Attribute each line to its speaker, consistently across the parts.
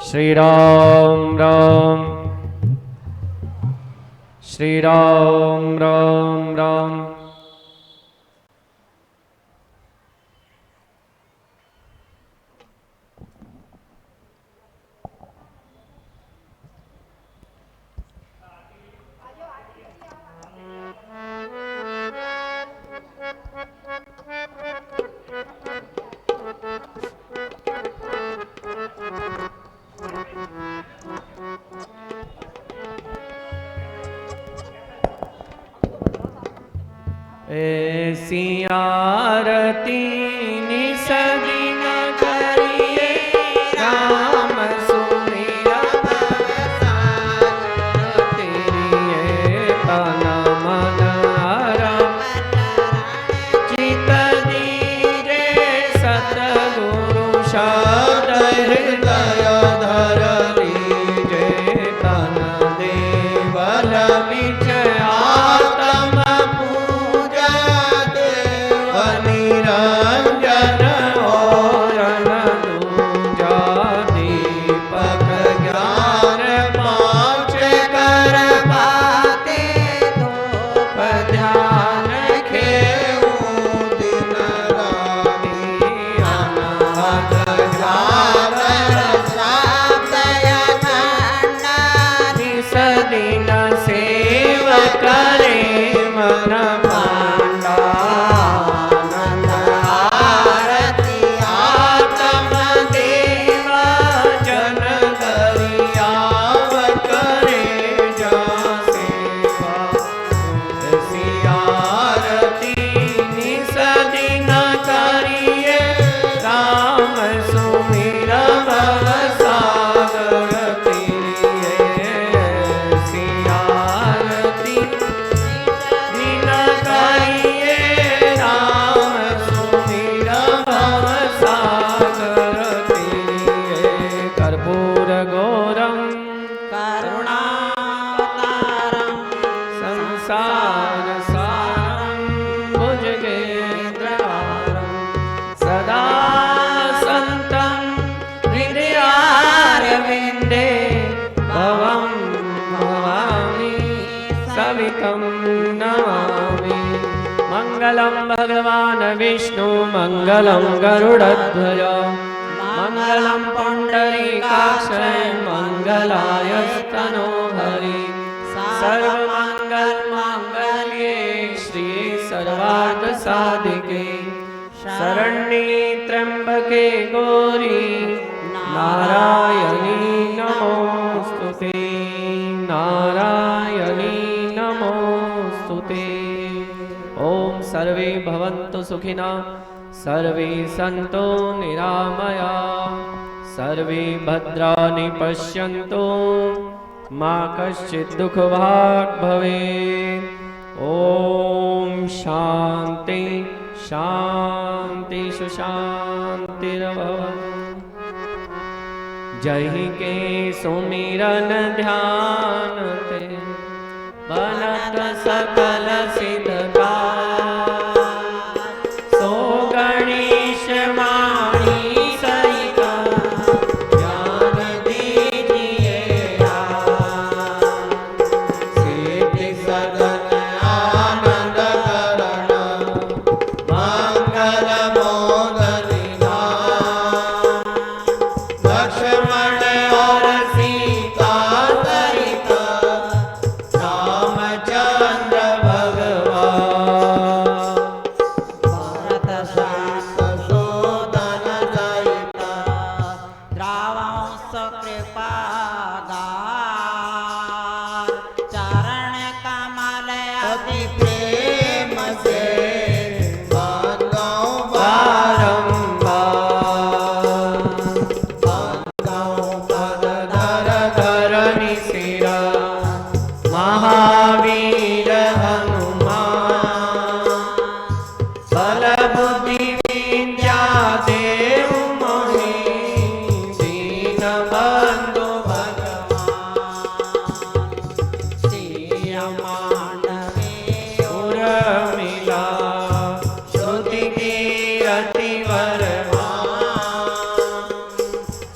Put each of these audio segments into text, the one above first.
Speaker 1: श्री राम राम श्री राम राम राम। ऐसी आरती निस दिन करिए राम सुमिरन तेरी तन मन रम चित धीरे सतगुरु शब्द हृदय धर लीजे तन देवल बिच आत्म निरंजन और दूजा दीपक ज्ञान पाँच कर पाते धूप ध्यान खेऊ दिन राति अनहद जागर शब्द निस दिन सेव करे मन पांडा मंगलम भगवान विष्णु मंगलम गरुड़ध्वज मंगलम पुंडरीकाक्ष मंगलायस्तनो हरि सर्वमंगल मांगल्ये श्री सर्वार्थ साधिके शरण्ये त्र्यंबके गौरी नारायणी नमोस्तुते नारायणी नमोस्तुते। ओम सर्वे भवन्तु सुखिनः सर्वे सन्तु निरामया सर्वे भद्राणि पश्यन्तु मा कश्चित् दुःखभाग् भवेत्। ओम शांति शांति सुशांतिर्भवतु। जहि के सुमिरन ध्यान ते बनत सकल सिद्ध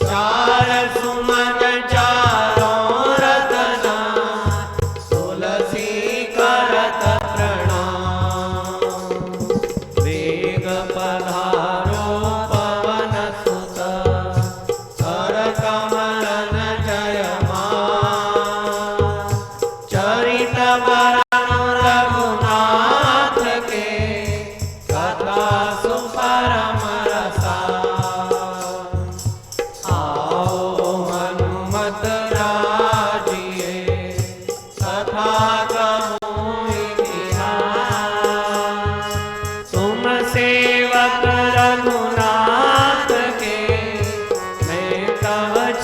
Speaker 2: चार सुमा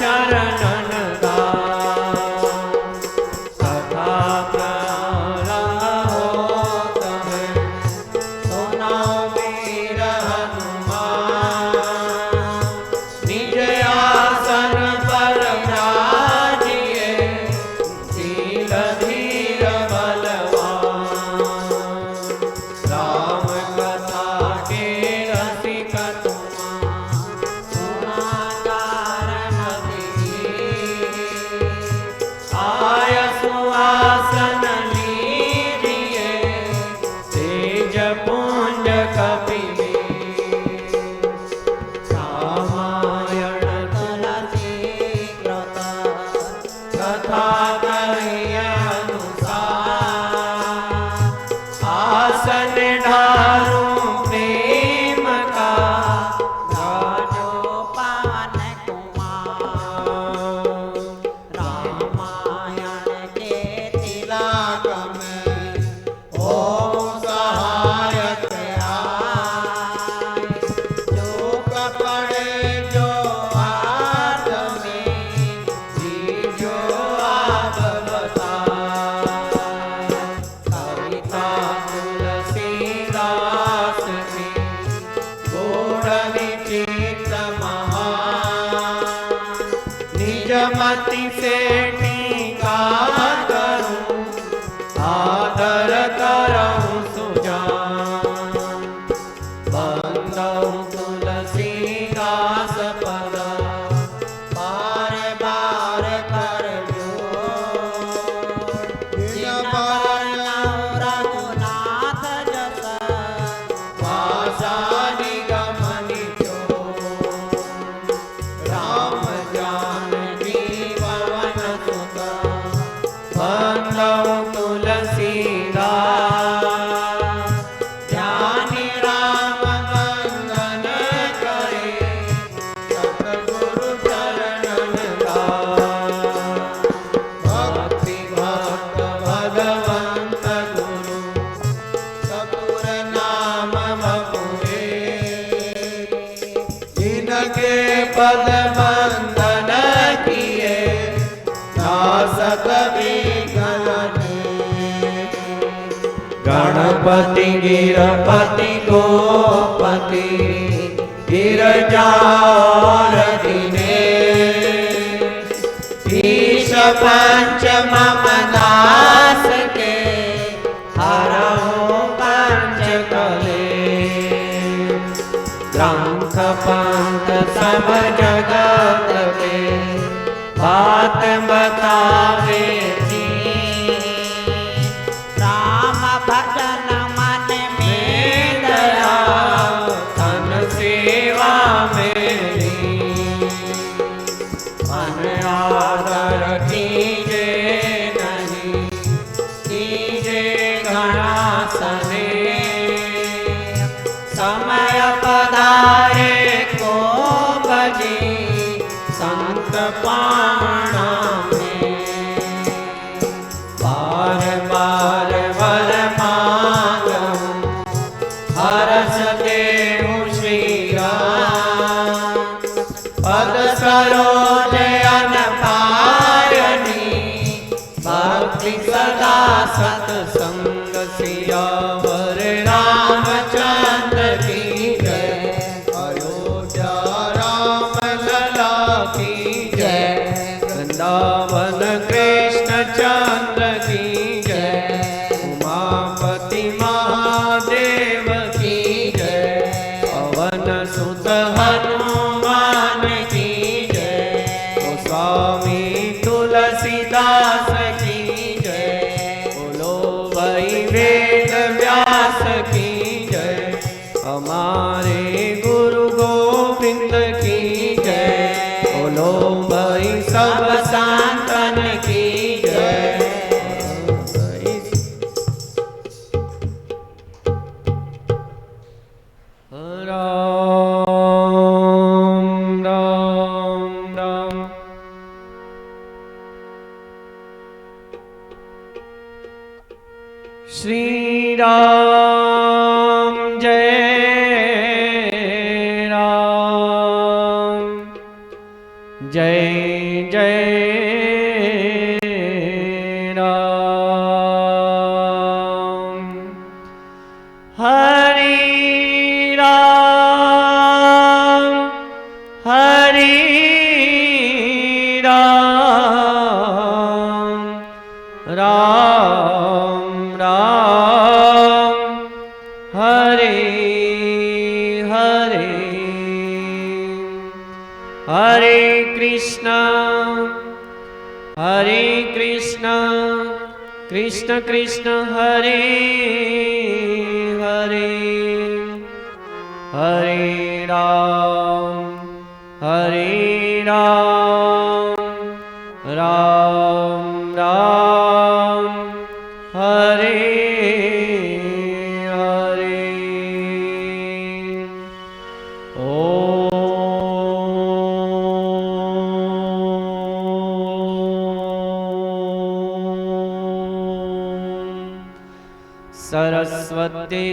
Speaker 1: चरणन गाओ। कथा प्रलंब होत है, सुनो वीर हनुमान। निज आसन पर विराजिए, शील धीर बलवान। राम कथा के रसिक आय सुआसन लीजिए, तेज पुंज कपिलीस। रामायण तुलसीकृत कथा कहिए अनुसार। आसन ढारूं प्रेम का, राजो पावन कुमार। रामायण के तिलक में ओम सहायक आए। चूक पड़े जो हाथ में, दीजो आप बताए। कविता तुलसीदास की, गूढ़ विचित्र महान। निज मति से टीका करूं, आदर करऊं सुजान। बंदौ तुलसीदास पद, बार बार कर जोड़। जिन पर रघुनाथ जस, वासा निगम निचोड़। राम जानकी पवन सुत, बंदौ तुलसीदास। ध्यानि राम वंदन करे, सतगुरु चरणन गाए। भक्ति भक्त भगवंत गुरु, सतुर नाम बपुए। जिनके पद वंदन किए, नासत विघ्न। गणपति गिरपति गोपति, गिरजार दिनेश। ईश पंच मम दास के, हरहु पंच कलेश। ग्रंथ पंथ सब जगत के, बात बतावे जी। राम भजन मन में दया, तन सेवा में लीन। मन आदर कीजे नहीं, कीजे घणासने। समय पधारे को बजी, संत पावना में। बार बार वर मांगूं, हरस देहु श्री राम। पद सरोज अन पायनी, भक्ति सदा सतसंग। सियावर रामचंद्र की जय, अयोध्या राम लला की जय। वृंदावन कृष्ण चंद्र की जय, उमापति महादेव की जय। पवन सुत हनुमान की जय, गोस्वामी तुलसीदास की जय। बोलो भाई वेद व्यास की जय, हमारे गुरु गोविंद की जय। बोलो भाई सब संतन की जय। राम राम राम। श्री राम जय राम, जय जय जय राम। हरे राम हरे राम राम राम हरे हरे। हरे कृष्ण कृष्ण कृष्ण हरे हरे। हरे राम राम राम हरे हरे। सरस्वती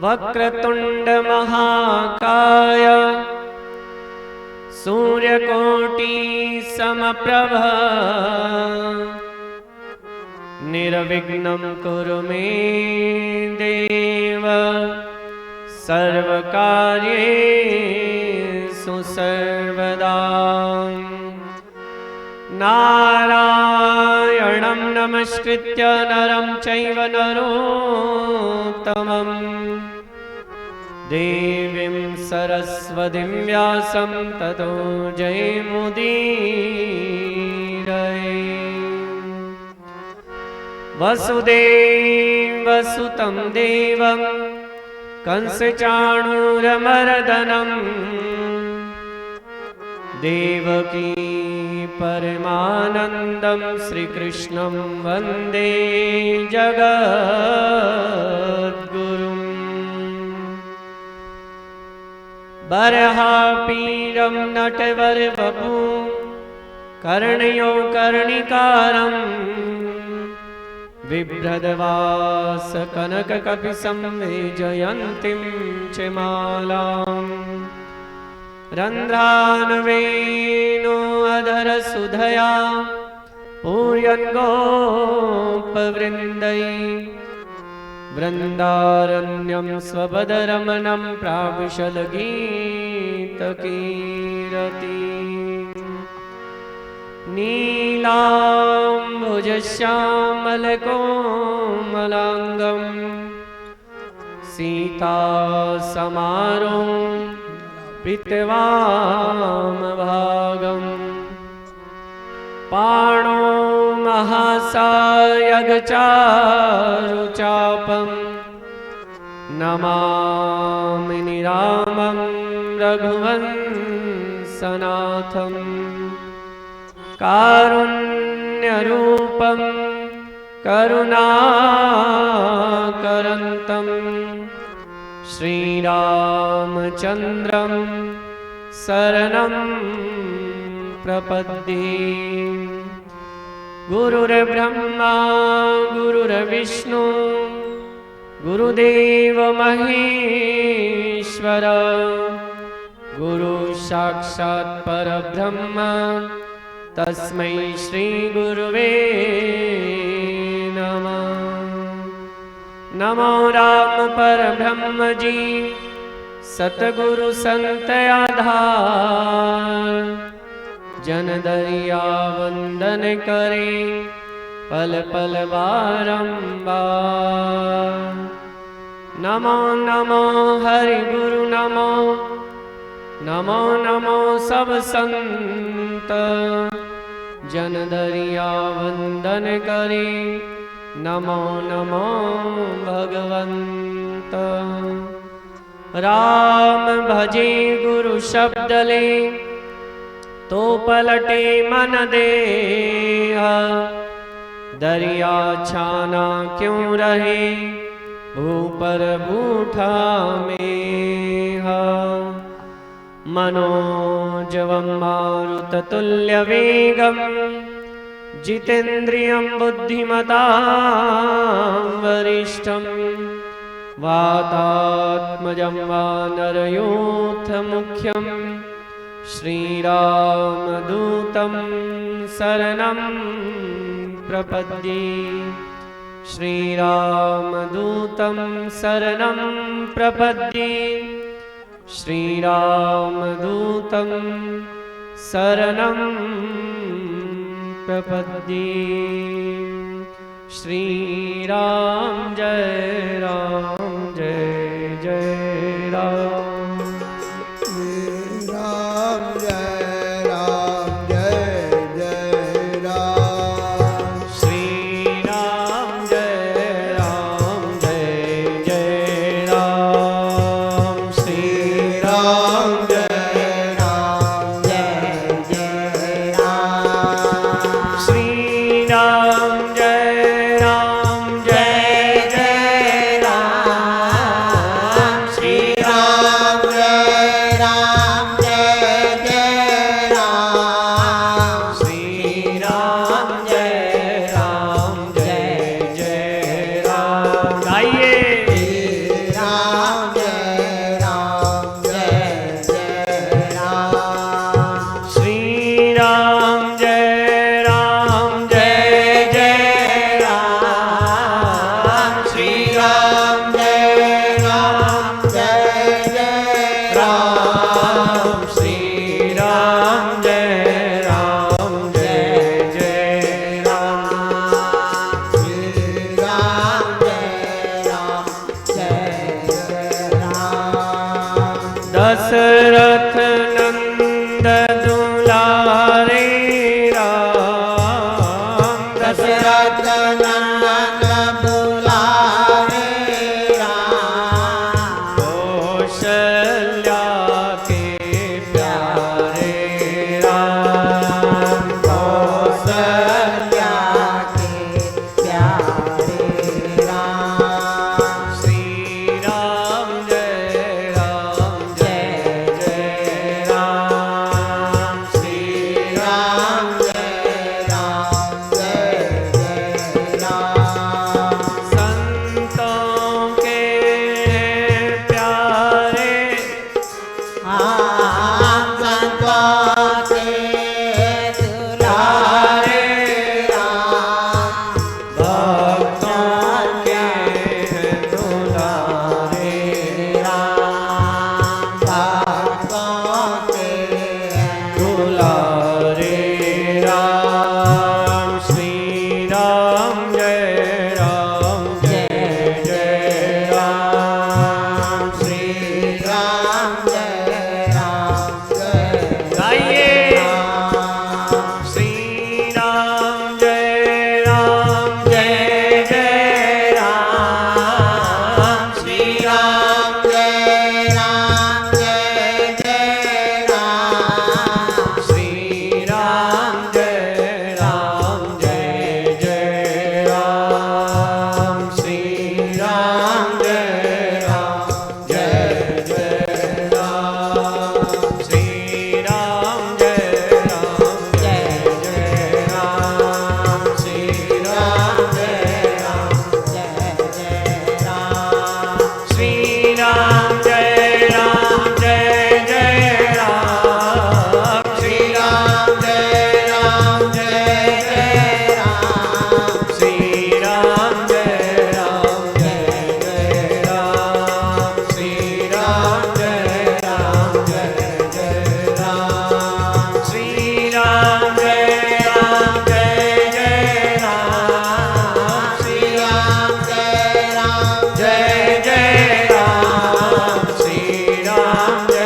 Speaker 1: वक्रतुंड महाकाय सूर्यकोटि समप्रभ निर्विघ्नं कुरु मे देव सर्वकार्येषु सर्वदा। नारायणं नमस्कृत्य नरं चैव नरोत्तमं देवीं सरस्वतीं व्यासं ततो जयमुदीरये। वसुदेवसुतं देवं कंसचाणूरमर्दनं देवकी परमानन्दं श्रीकृष्णं वन्दे जगद्गुरुम्। बर्हापीडं नटवरवपु कर्णयो कर्णिकारं बिभ्रदवास कनककपिसंवेजयन्तीं च मालाम्। रन्ध्रान्वेणो अधरसुधया पूरयन् गोपवृन्दै वृन्दारण्यं स्वपदरमणं प्राविशल्गीतकीरति। नीलाम्बुजश्यामलकोमलाङ्गं सीतासमारों पीतवामभागं पाणो महासायगचारुचापं नमामि रामं रघुवंशनाथं। कारुण्यरूपं करुणाकरन्तं श्रीरामचन्द्रं शरणं प्रपद्ये। गुरुर्ब्रह्मा गुरुर्विष्णु गुरुदेव महेश्वर गुरु साक्षात् परब्रह्म तस्मै श्री गुरुवे नमः। नमो राम परब्रह्म जी सतगुरु संत आधार जन दरिया वंदन करे पल पल बारंबार। नमो नमो हरि गुरु नमो नमो नमो सब संत जन दरिया वंदन करे नमो नमो भगवंत। राम भजे गुरु शब्द ले तो पलटे मन देह दरिया छाना क्यों रहे ऊपर बूठा में। मनोजवं मारुततुल्यवेगं जितेन्द्रियं बुद्धिमतां वरिष्ठं वातात्मजं वानरयूथमुख्यं श्रीरामदूतं शरणं प्रपद्ये श्रीरामदूतं शरणं प्रपद्ये श्रीरामदूतं शरणं प्रपद्ये। श्रीराम जय जय राम।
Speaker 2: राम जय जय राम।
Speaker 1: श्री राम जय जय राम। श्री राम
Speaker 2: जय जय राम।
Speaker 1: श्री राम जय दशरथ नंद दुलारे राम।
Speaker 2: दशरथ नंदन दुलारे राम।
Speaker 1: कौशल्या के प्यारे राम।
Speaker 2: कौशल्या के प्यारे राम।
Speaker 1: श्री राम जय राम। श्री राम संतों के प्यारे
Speaker 2: संतों के दुलारे राम।
Speaker 1: भक्तों के दुलारे
Speaker 2: राम। भक्तों के
Speaker 1: दुलारे राम। श्री राम जय राम। श्री
Speaker 2: राम जय
Speaker 1: गाइए श्री राम जय राम श्री राम श्री राम जय राम। श्री राम जय राम। श्री राम जय राम। श्री राम श्री राम जय राम श्री राम श्री राम जय राम। श्री राम जय राम। श्री राम जय राम श्री राम जय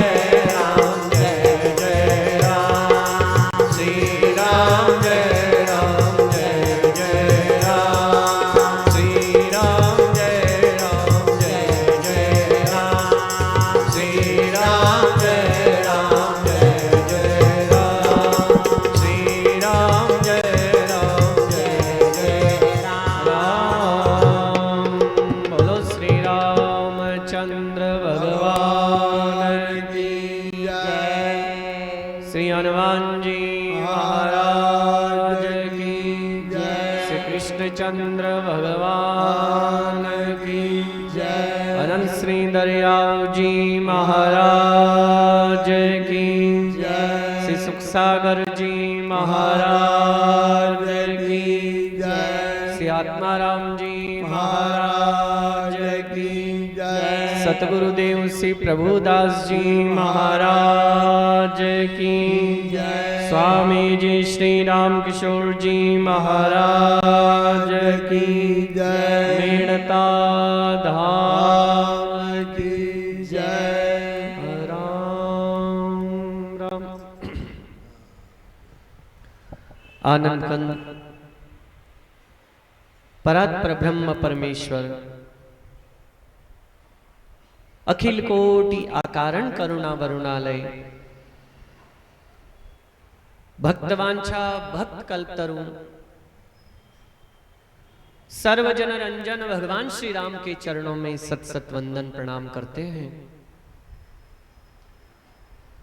Speaker 1: राम। श्री राम जय राम। श्री राम जय राम। श्री राम जय राम। श्री राम जय राम। श्री राम जय राम। बोलो श्री रामचंद्र भगवान की
Speaker 2: जय।
Speaker 1: श्री हनुमान जी महाराज की
Speaker 2: जय।
Speaker 1: श्री कृष्णचंद्र भगवान की
Speaker 2: जय।
Speaker 1: अनंत दरियाव जी महाराज की
Speaker 2: जय।
Speaker 1: श्री सुखसागर जी महाराज की
Speaker 2: जय।
Speaker 1: श्री आत्माराम जी महाराज की
Speaker 2: जय।
Speaker 1: सतगुरुदेव श्री प्रभुदास जी महाराज की
Speaker 2: जय।
Speaker 1: स्वामी जी श्री राम किशोर जी महाराज की
Speaker 2: जय।
Speaker 1: मेणता धाम
Speaker 2: की जय।
Speaker 1: राम राम। आनंद कंद परात्पर ब्रह्म परमेश्वर अखिल कोटि आकारण करुणा वरुणालय भक्तवांछा भक्त कल्पतरु सर्वजन रंजन भगवान श्री राम के चरणों में सत सत वंदन प्रणाम करते हैं।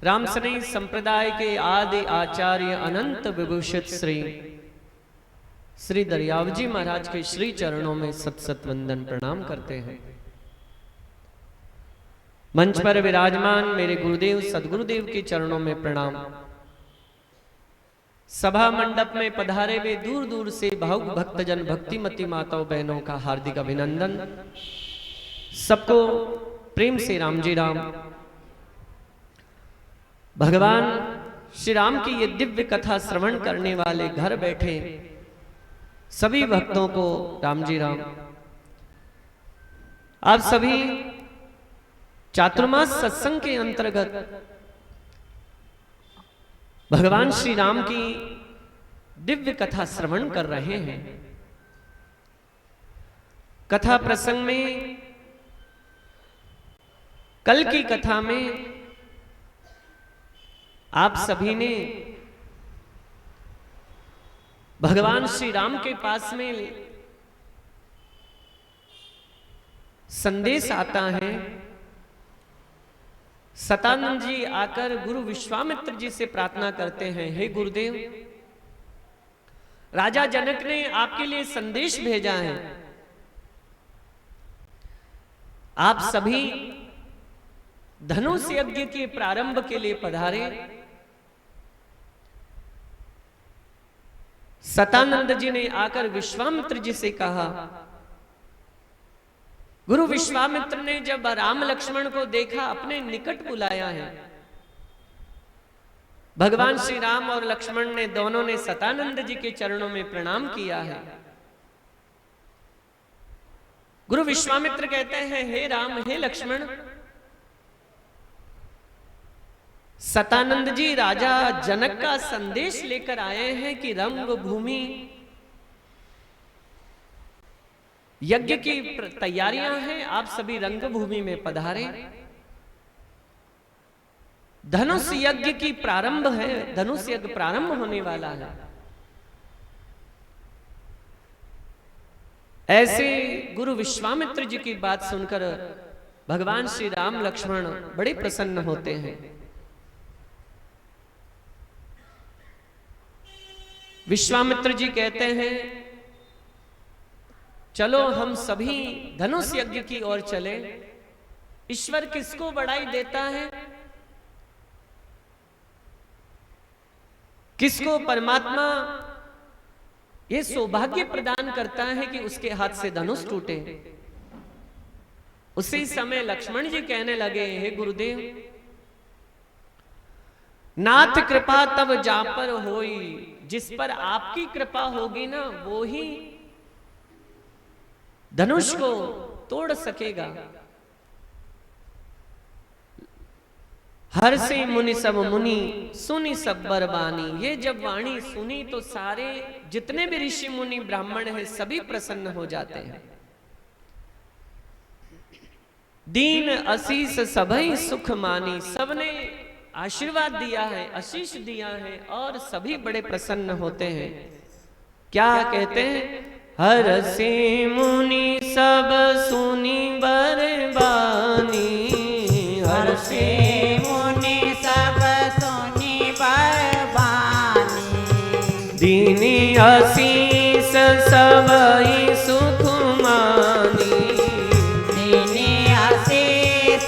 Speaker 1: राम सनेही संप्रदाय के आदि आचार्य अनंत विभूषित श्री श्री दरियावजी महाराज के श्री चरणों में सत सत वंदन प्रणाम करते हैं। मंच पर विराजमान मेरे गुरुदेव सदगुरुदेव के चरणों में प्रणाम। सभा मंडप में पधारे हुए दूर दूर से भावुक भक्तजन भक्तिमती माताओं बहनों का हार्दिक अभिनंदन। सबको प्रेम से राम जी राम। भगवान श्री राम की ये दिव्य कथा श्रवण करने वाले घर बैठे सभी भक्तों को राम जी राम। आप सभी चातुर्मास सत्संग के अंतर्गत भगवान श्री राम की दिव्य कथा श्रवण कर रहे हैं। कथा प्रसंग में कल की कथा में आप सभी ने भगवान श्री राम के पास में संदेश आता है। सतानंद जी आकर गुरु विश्वामित्र जी से प्रार्थना करते हैं, हे गुरुदेव, राजा जनक ने आपके लिए संदेश भेजा है। आप सभी धनुष यज्ञ के प्रारंभ के लिए पधारे। सतानंद जी ने आकर विश्वामित्र जी से कहा। गुरु विश्वामित्र ने जब राम लक्ष्मण को देखा अपने निकट बुलाया है। भगवान श्री राम और लक्ष्मण ने दोनों ने सतानंद जी के चरणों में प्रणाम किया है। गुरु विश्वामित्र कहते हैं, हे राम, हे लक्ष्मण, सतानंद जी राजा जनक का संदेश लेकर आए हैं कि रंग भूमि यज्ञ की तैयारियां हैं, आप सभी रंग भूमि में पधारे। धनुष यज्ञ की प्रारंभ है, धनुष यज्ञ प्रारंभ होने वाला है। ऐसे गुरु विश्वामित्र जी की बात सुनकर भगवान श्री राम लक्ष्मण बड़े प्रसन्न होते हैं। विश्वामित्र जी कहते हैं, चलो हम सभी धनुष यज्ञ की ओर चले। ईश्वर किसको बड़ाई देता है, किसको परमात्मा ये सौभाग्य प्रदान करता है कि उसके हाथ से धनुष टूटे। उसी समय लक्ष्मण जी कहने लगे, हे गुरुदेव, नाथ कृपा तब जा पर होई, जिस पर आपकी कृपा होगी ना वो ही धनुष को तोड़ सकेगा। हर से मुनि सब मुनि, सुनी सब बरबानी। ये जब वाणी सुनी तो सारे जितने भी ऋषि मुनि ब्राह्मण हैं सभी प्रसन्न हो जाते हैं। दीन आशीष सभई सुख मानी, सबने आशीर्वाद दिया है, आशीष दिया है और सभी बड़े प्रसन्न होते हैं। क्या कहते हैं, हर से मुनि सब सुनी बरबानी, हर से
Speaker 2: मुनि सब सुनी बरबानी।
Speaker 1: दीनी आशीष सबई सुख मानी,
Speaker 2: दीनी आशीष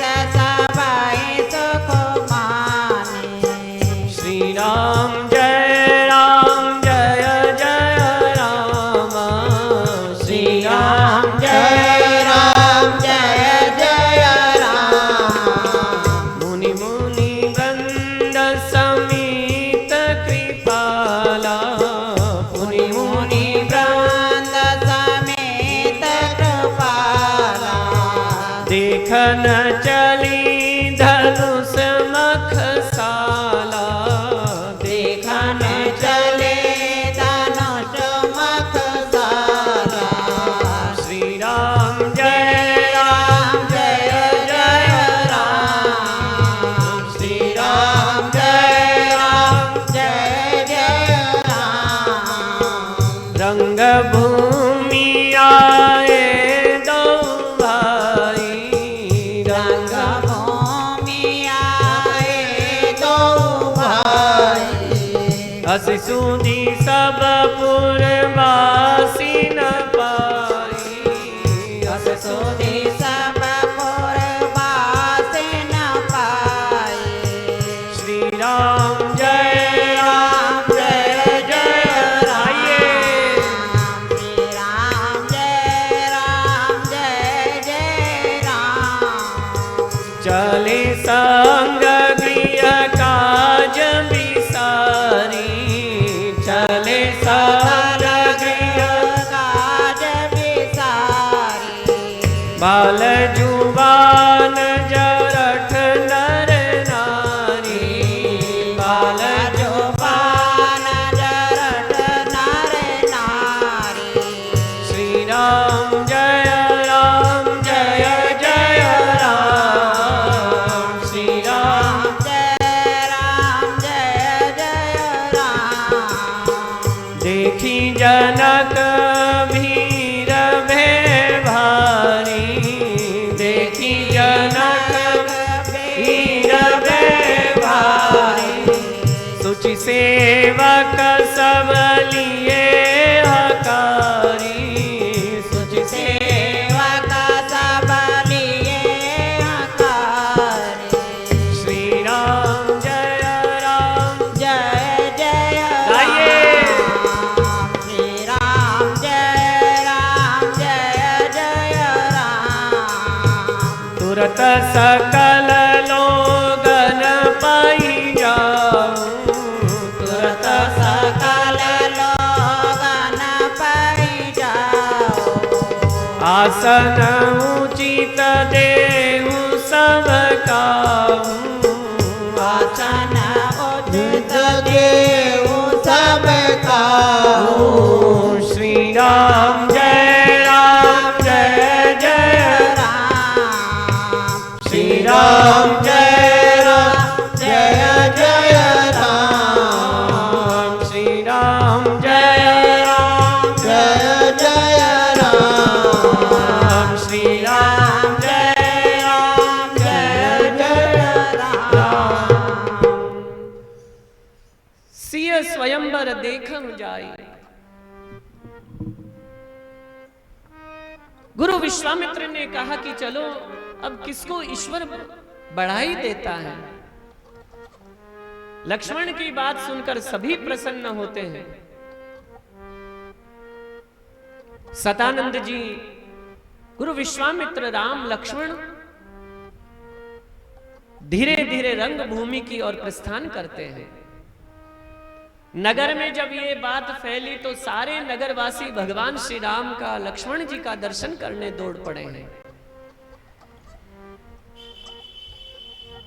Speaker 1: अस सुधी सब पुरवासी न पाई,
Speaker 2: अस सुधी सब पुरवासी न पाई।
Speaker 1: श्री राम जय राम जय जय राम।
Speaker 2: श्री राम जय राम।
Speaker 1: चले संग गृह काज विसारी, चले संग गृह
Speaker 2: काज विसारी।
Speaker 1: बाल जुबान जरठ नर नारी, बाल
Speaker 2: जुबान जरठ नर नारी।
Speaker 1: श्री राम जय जय राम। श्री राम
Speaker 2: जय राम।
Speaker 1: देखी जनक भीर भय भारी, देखी जनक भीर भय भारी। सुचि सेवक सब लिए हकारी, सुचि
Speaker 2: सेवक सब लिए हकारी।
Speaker 1: श्री राम जय
Speaker 2: जय
Speaker 1: गाइए।
Speaker 2: राम। श्री राम जय राम।
Speaker 1: तुरत सकल लोगन पाई जाऊं, तुरत
Speaker 2: सकल लोगन पाई जाओ।
Speaker 1: आसन उचित देहु सब काहूं,
Speaker 2: आसन उचित देहु सब काहू।
Speaker 1: श्री राम जय जय
Speaker 2: राम।
Speaker 1: श्री राम जय
Speaker 2: जय राम।
Speaker 1: श्री राम जय
Speaker 2: जय राम।
Speaker 1: श्री राम जय
Speaker 2: राम।
Speaker 1: सिय स्वयंवर देखम जाई। गुरु विश्वामित्र ने कहा कि चलो अब किसको ईश्वर बढ़ाई देता है। लक्ष्मण की बात सुनकर सभी प्रसन्न होते हैं। सतानंद जी, गुरु विश्वामित्र, राम, लक्ष्मण धीरे धीरे रंग भूमि की ओर प्रस्थान करते हैं। नगर में जब ये बात फैली तो सारे नगरवासी भगवान श्री राम का, लक्ष्मण जी का दर्शन करने दौड़ पड़े हैं।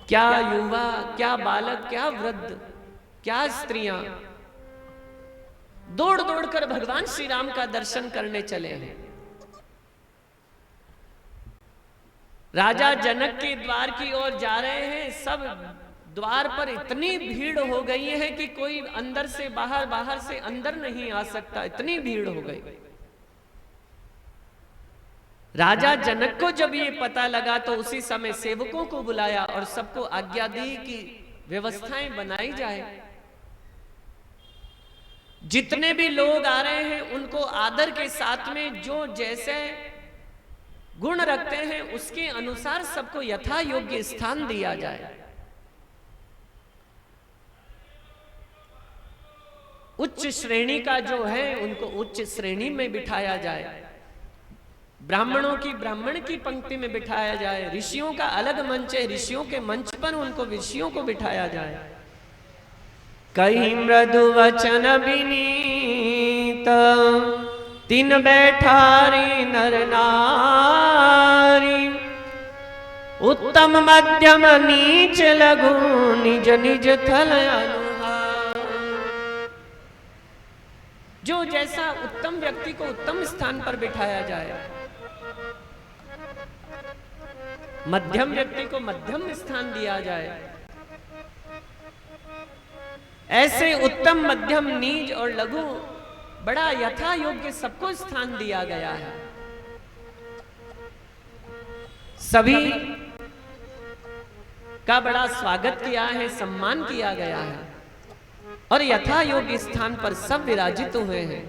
Speaker 1: क्या युवा, क्या बालक, क्या वृद्ध, क्या स्त्रियां दौड़ दौड़ कर भगवान श्री राम का दर्शन करने चले हैं। राजा जनक के द्वार की ओर जा रहे हैं। सब द्वार पर इतनी भीड़ हो गई है कि कोई अंदर से बाहर, बाहर से अंदर नहीं आ सकता, इतनी भीड़ हो गई। राजा जनक को जब ये पता लगा तो उसी समय सेवकों को बुलाया और सबको आज्ञा दी कि व्यवस्थाएं बनाई जाए। जितने भी लोग आ रहे हैं उनको आदर के साथ में जो जैसे गुण रखते हैं उसके अनुसार सबको यथा योग्य स्थान दिया जाए। उच्च श्रेणी का जो है उनको उच्च श्रेणी में बिठाया जाए, ब्राह्मणों की ब्राह्मण की पंक्ति में बिठाया जाए, ऋषियों का अलग मंच है, ऋषियों के मंच पर उनको ऋषियों को बिठाया जाए। कहीं मृदु वचन विनीत तीन बैठारी नर नारी, उत्तम मध्यम नीच लघु निज निज थल अनुहार। जो जैसा उत्तम व्यक्ति को उत्तम स्थान पर बिठाया जाए, मध्यम व्यक्ति को मध्यम स्थान दिया जाए, ऐसे उत्तम, मध्यम, नीच और लघु बड़ा यथा योग्य सबको स्थान दिया गया है। सभी का बड़ा स्वागत किया है, सम्मान किया गया है। और यथा योग्य स्थान पर सब विराजित हुए हैं।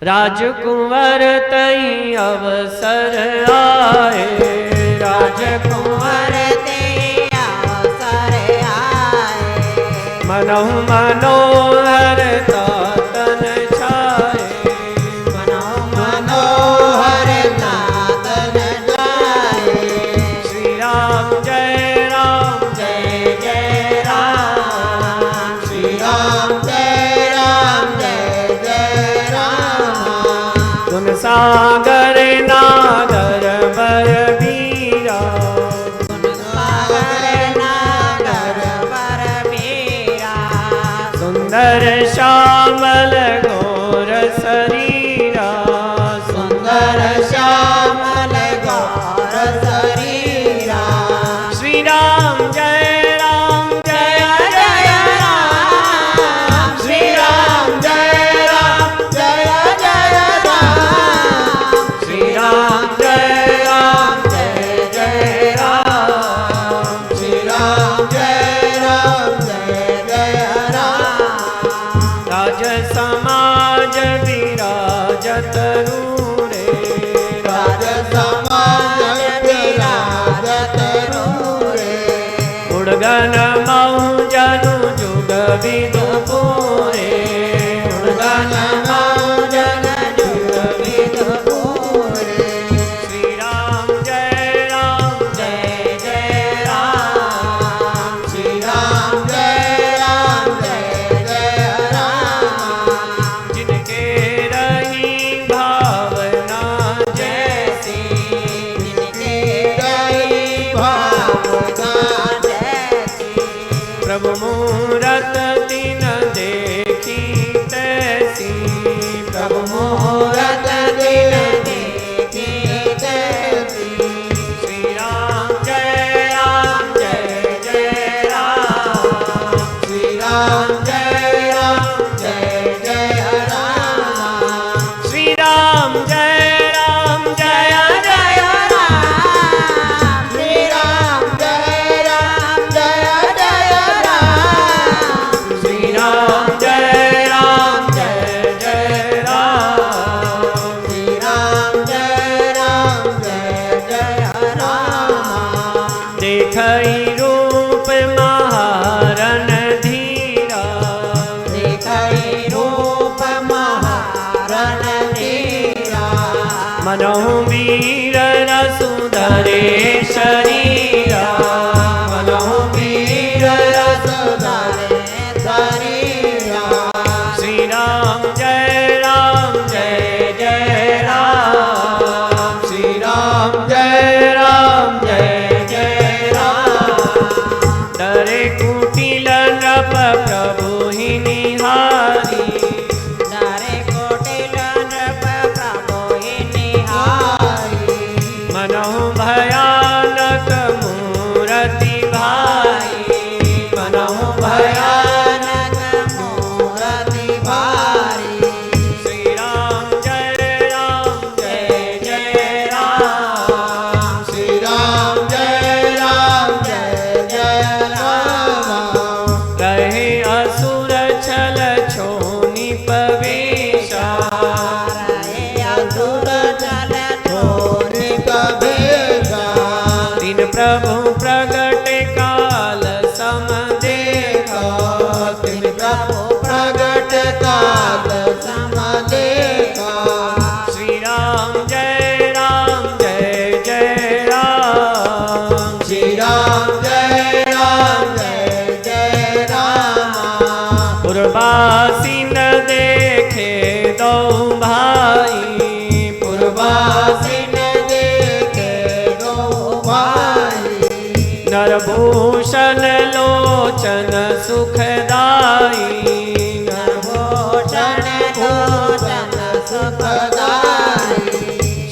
Speaker 1: राजकुंवर तई अवसर आए,
Speaker 2: राजकुंवर ते अवसर आए,
Speaker 1: मनहु मनोहर तातन छाए,
Speaker 2: मनहु मनोहर तातन छाए।
Speaker 1: श्री राम जय राम
Speaker 2: जय जय राम, श्री राम जय राम, जय जय राम।
Speaker 1: गुण सागर नागर बर बीरा,
Speaker 2: सागर नागर बर बीरा,
Speaker 1: सुंदर श्यामल गौर शरीरा,
Speaker 2: सुंदर श्यामल गौर शरीरा।
Speaker 1: श्री राम जय राम, जय
Speaker 2: जय राम, श्री राम जय राम, जय जय राम।
Speaker 1: श्री राम जय राम,
Speaker 2: जय जय राम, श्री राम जय राम, जय जय राम।
Speaker 1: राज समाज विराजत रूरे,
Speaker 2: राज समाज विराजत रूरे,
Speaker 1: उड़गन महु जनु जुग विदु पूरे,
Speaker 2: उड़गन मौजन जुग विदु पूरे।
Speaker 1: श्री राम जय राम,
Speaker 2: जय जय राम, श्री राम जय राम, जय जय राम।
Speaker 1: जिनके रही भावना जैसी,
Speaker 2: जिनके रही भावना जैसी,
Speaker 1: प्रभु मूरत दिन देखी तैसी,
Speaker 2: प्रभु मूरत दिन देखी तैसी।
Speaker 1: श्री राम जय राम, जय जय राम,
Speaker 2: श्री राम जय राम, जय जय राम।
Speaker 1: श्री राम जय राम, जय
Speaker 2: जय राम, श्री राम जय राम, जय जय राम।
Speaker 1: श्री राम जय राम, जय जय राम,
Speaker 2: श्री राम जय राम, जय जय राम।
Speaker 1: देखई रूप महारन धीरा,
Speaker 2: देखई रूप महारण धीरा,
Speaker 1: मनहु वीर रसुधरे शरीरा, मनहु
Speaker 2: वीर रसुधरे शरीरा।
Speaker 1: श्री राम जय राम, जय जय राम,
Speaker 2: श्री राम जय राम, जय जय राम।
Speaker 1: डरे कुटिल नृप प्रभु ही निहारी,
Speaker 2: डरे कोटिल नृप प्रभु ही निहारी,
Speaker 1: मनहु भयानक मूरति भाई, मनहु
Speaker 2: भयानक मूरति भारी।
Speaker 1: श्री राम जय राम, जय जय राम,
Speaker 2: श्री राम जय राम, जय जय राम।
Speaker 1: रहे असुर छल छोनी पवेशा,
Speaker 2: रहे असुर चल छोड़ कबेगा,
Speaker 1: दिन प्रभु प्रगट काल सम देखा,
Speaker 2: तिन प्रभु प्रगट काल सम देखा।
Speaker 1: श्री राम जय राम, जय जय राम,
Speaker 2: श्री राम जय राम, जय जय राम।
Speaker 1: पुरवासी न देखे दो भाई,
Speaker 2: पूर्वासी ने देखे दो भाई,
Speaker 1: नरभूषण लोचन सुखदाई,
Speaker 2: नरभूषण लोचन सुखदाई।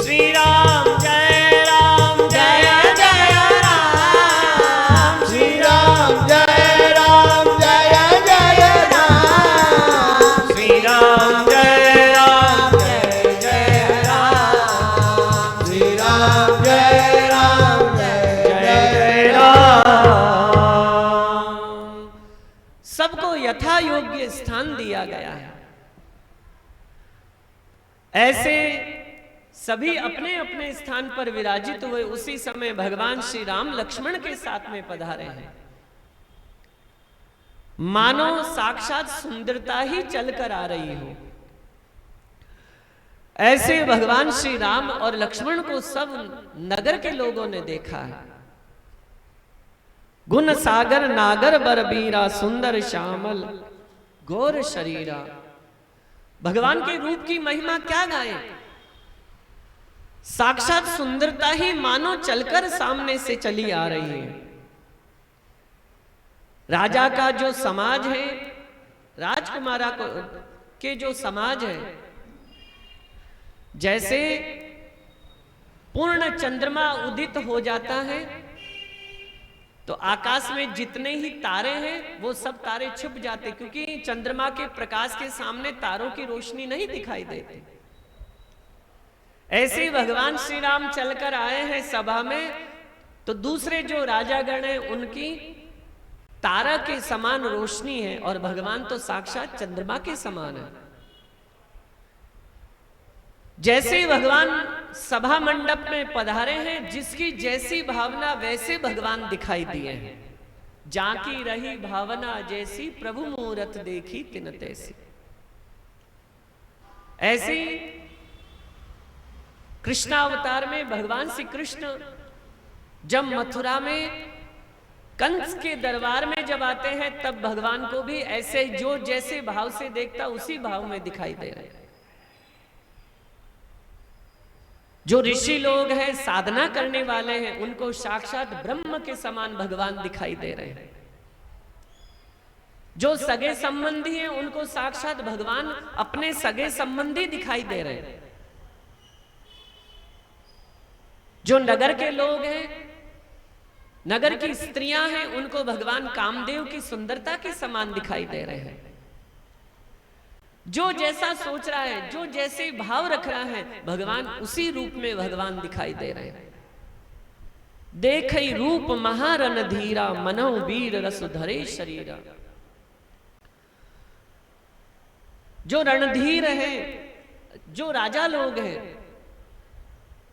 Speaker 1: श्री राम जय राम, जय
Speaker 2: जय राम, श्री राम जय राम, जय जय राम।
Speaker 1: श्री राम जय राम,
Speaker 2: जय जय राम, श्री राम जय राम, जय
Speaker 1: जय
Speaker 2: जय
Speaker 1: जय
Speaker 2: राम।
Speaker 1: राम। यथा योग्य स्थान दिया गया है। ऐसे सभी अपने अपने स्थान पर विराजित हुए। उसी समय भगवान श्री राम लक्ष्मण के साथ में पधारे हैं। मानो साक्षात सुंदरता ही चलकर आ रही हो। ऐसे भगवान श्री राम और लक्ष्मण को सब नगर के लोगों ने देखा है। गुण सागर नागर बरबीरा, सुंदर श्यामल गौर शरीरा। भगवान के रूप की महिमा क्या गाए। साक्षात सुंदरता ही मानो चलकर सामने से चली आ रही है। राजा का जो समाज है, राजकुमारा के जो समाज है, जैसे पूर्ण चंद्रमा उदित हो जाता है तो आकाश में जितने ही तारे हैं वो सब तारे छुप जाते, क्योंकि चंद्रमा के प्रकाश के सामने तारों की रोशनी नहीं दिखाई देती। ऐसे ही भगवान श्री राम चलकर आए हैं सभा में, तो दूसरे जो राजागण हैं उनकी तारा के समान रोशनी है और भगवान तो साक्षात चंद्रमा के समान है। जैसे भगवान सभा मंडप में पधारे हैं, जिसकी जैसी भावना वैसे भगवान दिखाई दिए हैं। जाकी रही भावना जैसी, प्रभु मूरत देखी तिन तैसी। ऐसी कृष्णावतार में भगवान श्री कृष्ण जब मथुरा में कंस के दरबार में जब आते हैं, तब भगवान को भी ऐसे जो जैसे भाव से देखता उसी भाव में दिखाई दे रहे हैं। जो ऋषि लोग हैं, साधना करने वाले हैं, उनको साक्षात ब्रह्म के समान भगवान दिखाई दे रहे हैं। जो सगे संबंधी हैं, उनको साक्षात भगवान अपने सगे संबंधी दिखाई दे रहे हैं। जो नगर के लोग हैं, नगर की स्त्रियां हैं, उनको भगवान कामदेव की सुंदरता के समान दिखाई दे रहे हैं। जो जैसा सोच रहा है, जो जैसे भाव रख रहा है, भगवान उसी रूप में भगवान दिखाई दे रहे हैं। देखई रूप महारन धीरा, मनो वीर रस धरे शरीरा। जो रणधीर है, जो राजा लोग हैं,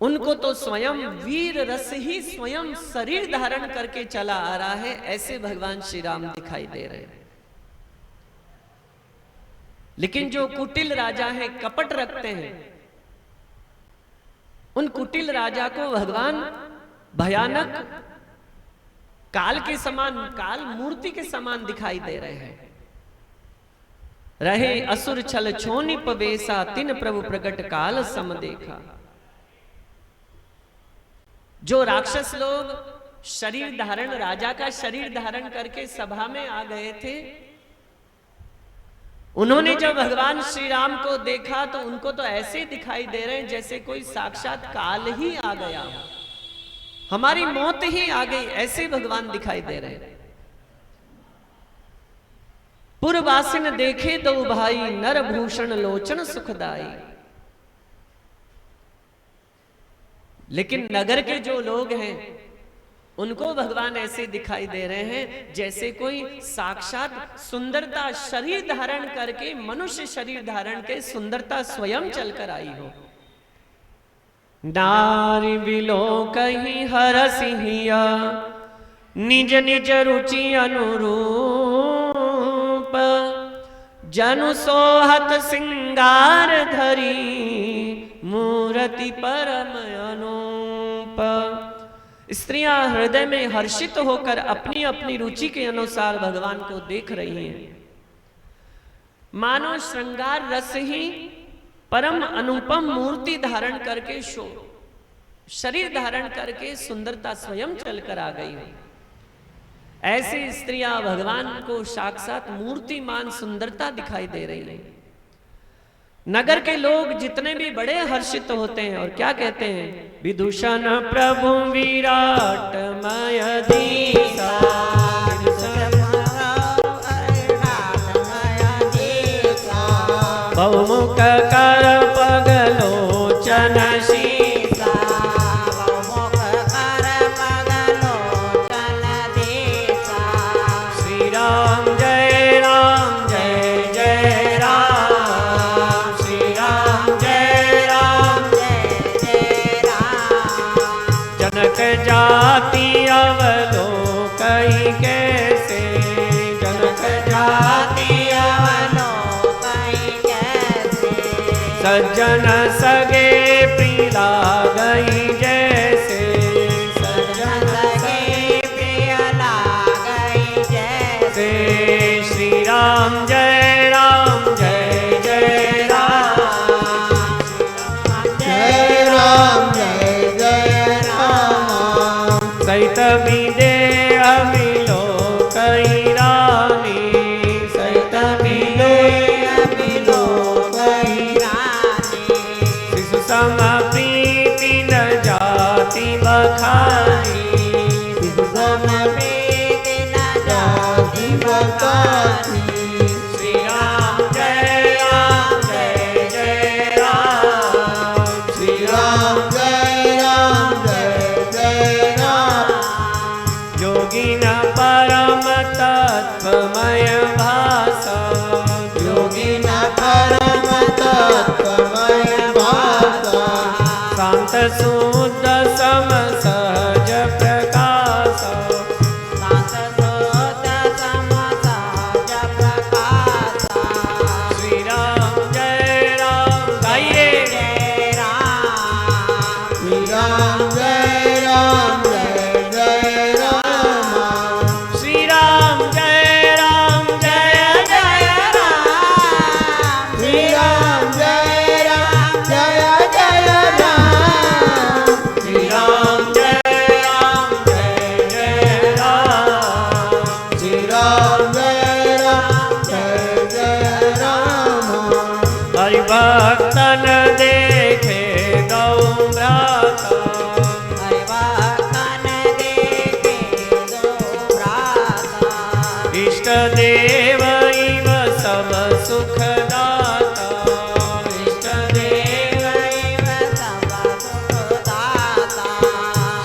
Speaker 1: उनको तो स्वयं वीर रस ही स्वयं शरीर धारण करके चला आ रहा है। ऐसे भगवान श्री राम दिखाई दे रहे हैं। लेकिन जो कुटिल राजा है, कपट रखते हैं, उन कुटिल राजा को भगवान भयानक काल के समान, काल मूर्ति के समान दिखाई दे रहे हैं। रहे असुर छल छोनि पवेसा, तिन प्रभु प्रगट काल सम देखा। जो राक्षस लोग शरीर धारण, राजा का शरीर धारण करके सभा में आ गए थे, उन्होंने जब भगवान श्री राम को देखा तो उनको तो ऐसे दिखाई दे रहे हैं जैसे कोई साक्षात काल ही आ गया, हमारी मौत ही आ गई, ऐसे भगवान दिखाई दे रहे हैं। पुरवासिन देखे दो भाई, नर भूषण लोचन सुखदाई। लेकिन नगर के जो लोग हैं, उनको भगवान ऐसे दिखाई दे रहे हैं जैसे कोई साक्षात सुंदरता शरीर धारण करके, मनुष्य शरीर धारण के सुंदरता स्वयं चलकर आई हो। नारी बिलो कहीं हरसिया, निज निज रुचि अनुरूप। जनु सोहत सिंगार धरी, मूर्ति परम अनूप। स्त्रियां हृदय में हर्षित होकर अपनी अपनी रुचि के अनुसार भगवान को देख रही हैं। मानो श्रृंगार रस ही परम अनुपम मूर्ति धारण करके, शरीर धारण करके सुंदरता स्वयं चलकर आ गई है। ऐसी स्त्रियां भगवान को साक्षात मूर्तिमान सुंदरता दिखाई दे रही हैं। नगर के लोग जितने भी बड़े हर्षित होते हैं और क्या कहते हैं, विदूषण प्रभु विराटमय दीसा, बहुमुख कर पगलोचन शीसा, बहुमुख कर पगलोचन दीसा। श्री राम जय राम जाति अवलोकई कैसे, जनक जाति
Speaker 2: अवलोकई कैसे,
Speaker 1: सज्जन सगे प्रिय लागई जैसे,
Speaker 2: सज्जन सगे प्रिय लागई जैसे।
Speaker 1: श्री राम जय राम जय जय राम,
Speaker 2: जय राम जय जय राम,
Speaker 1: सहित विदेह विलोकई रानी, सहित विदेह
Speaker 2: विलोकई रानी,
Speaker 1: शिशु सम प्रीति न जाति बखानी,
Speaker 2: शिशु सम प्रीति न जाति बखानी।
Speaker 1: श्री राम जय जय राम, श्री राम
Speaker 2: जय जय राम,
Speaker 1: योगिन परम तत्वमय भाषा,
Speaker 2: योगिन परम तत्वमय भाषा,
Speaker 1: शांत शुद्ध सम सहज प्रकाश,
Speaker 2: शांत शुद्ध सम सहज प्रकाश।
Speaker 1: श्री राम गाइए,
Speaker 2: जय राम, श्री राम जय जय राम,
Speaker 1: श्री राम जय जय
Speaker 2: राम, श्री राम जय जय राम,
Speaker 1: श्री राम जय जय राम,
Speaker 2: श्री राम जय जय राम।
Speaker 1: हरि भक्तन देखे दौ भ्राता,
Speaker 2: हरि भक्तन देखे दो भ्राता,
Speaker 1: इष्ट देव इव सब सुख दाता, इष्ट देव
Speaker 2: देव सब सुख दाता।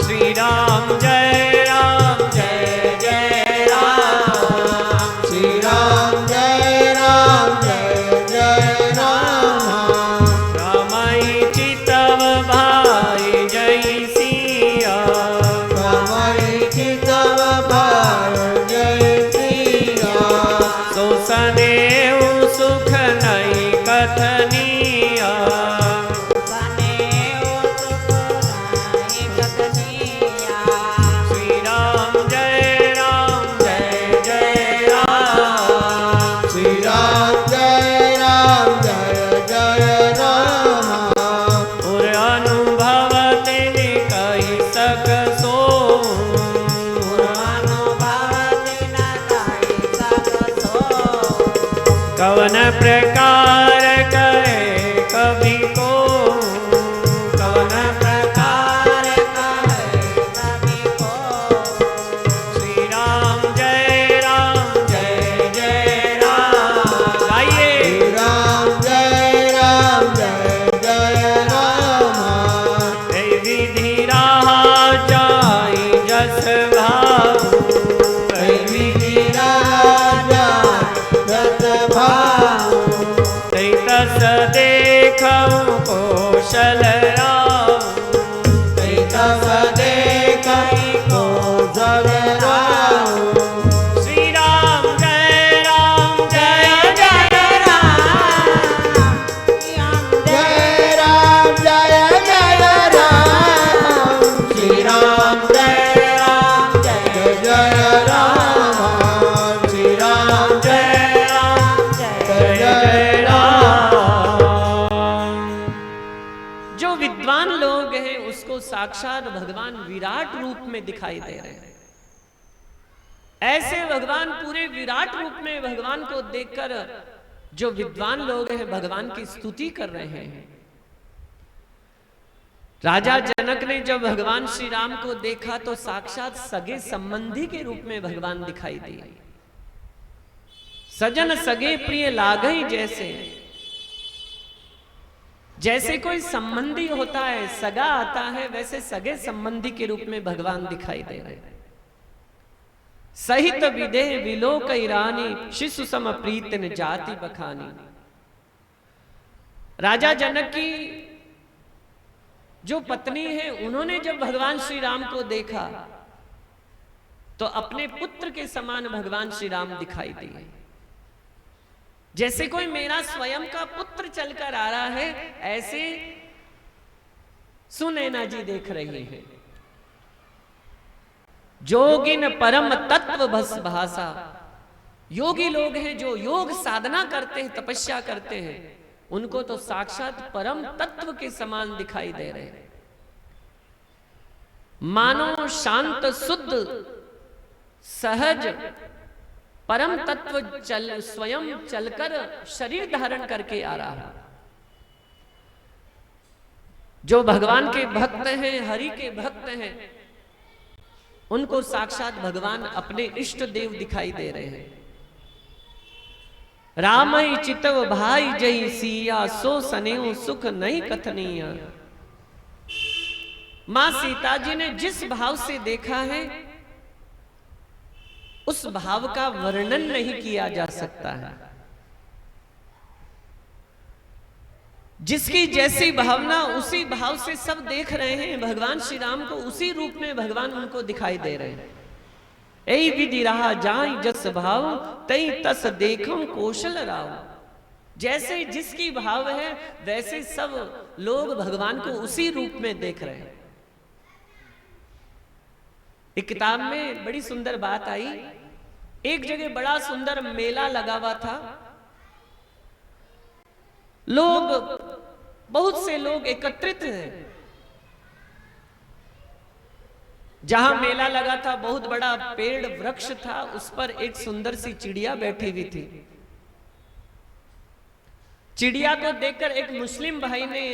Speaker 1: श्री राम जय जय राम,
Speaker 2: श्री राम जय जय राम,
Speaker 1: रामाई चितव भाई जय सिया,
Speaker 2: कमल चितव भाई जय सिया,
Speaker 1: सोसने सुख नहीं कथनिया,
Speaker 2: सनेऊ सुख नहीं कथनिया।
Speaker 1: श्री राम जय जय राम,
Speaker 2: श्री राम जय जय राम,
Speaker 1: और अनुभव तेने कही सक सो,
Speaker 2: अनुभव दिन कहि सक सो,
Speaker 1: कवन प्रकार करे कवि को, कवन प्रकार
Speaker 2: कहे कवि को।
Speaker 1: श्री राम जय जय राम, गाइए,
Speaker 2: श्री राम जय राम,
Speaker 1: ऐ विधि राह जाई जस भाऊ, ऐ विधि
Speaker 2: राजा दत्त भाऊ,
Speaker 1: तै तस देखऊ कौशल राम,
Speaker 2: तै तस देखहि कौशल राम।
Speaker 1: श्री राम जय
Speaker 2: जय राम, जय राम जय राम, श्री राम जय राम, श्री राम
Speaker 1: जय
Speaker 2: जय
Speaker 1: राम। जो विद्वान लोग हैं उसको साक्षात भगवान विराट रूप में दिखाई दे रहे हैं। ऐसे भगवान पूरे विराट रूप में भगवान को देखकर जो विद्वान लोग हैं भगवान की स्तुति कर रहे हैं। राजा जनक ने जब भगवान श्री राम को देखा तो साक्षात सगे संबंधी के रूप में भगवान दिखाई दिए। सजन सगे प्रिय लागई जैसे कोई संबंधी होता है, सगा आता है, वैसे सगे संबंधी के रूप में भगवान दिखाई दे रहे हैं। सहित विदेह विलोकई रानी, शिशु सम प्रीत न जाति बखानी। राजा जनक की जो पत्नी है उन्होंने जब भगवान श्री राम को देखा तो अपने पुत्र के समान भगवान श्री राम दिखाई दिए। जैसे कोई मेरा स्वयं का पुत्र चलकर आ रहा है, ऐसे सुनैना जी देख रही है। जोगिन परम तत्व भस भाषा, योगी लोग हैं जो योग साधना करते हैं, तपस्या करते हैं, उनको तो साक्षात परम तत्व के समान दिखाई दे रहे हैं। मानो शांत शुद्ध सहज परम तत्व स्वयं चलकर शरीर धारण करके आ रहा है। जो भगवान के भक्त हैं, हरि के भक्त हैं, उनको साक्षात भगवान अपने इष्ट देव दिखाई दे रहे हैं। रामई चितव भाई जय सिया, सो सनेऊ सुख नहीं कथनीय। मां सीता जी ने जिस भाव से देखा है उस भाव का वर्णन नहीं किया जा सकता है। जिसकी जैसी भावना उसी भाव से सब देख रहे हैं भगवान श्री राम को, उसी रूप में भगवान उनको दिखाई दे रहे हैं। ऐ विधि रहा जाई जस भाव, तई तस देखम कौशल राव। जैसे जिसकी भाव है वैसे सब लोग भगवान को उसी रूप में देख रहे हैं। एक किताब में बड़ी सुंदर बात आई। एक जगह बड़ा सुंदर मेला लगा हुआ था, लोग, बहुत से लोग एकत्रित हैं। जहां मेला लगा था बहुत बड़ा पेड़ वृक्ष था, उस पर एक सुंदर सी चिड़िया बैठी हुई थी। चिड़िया को देखकर एक मुस्लिम भाई ने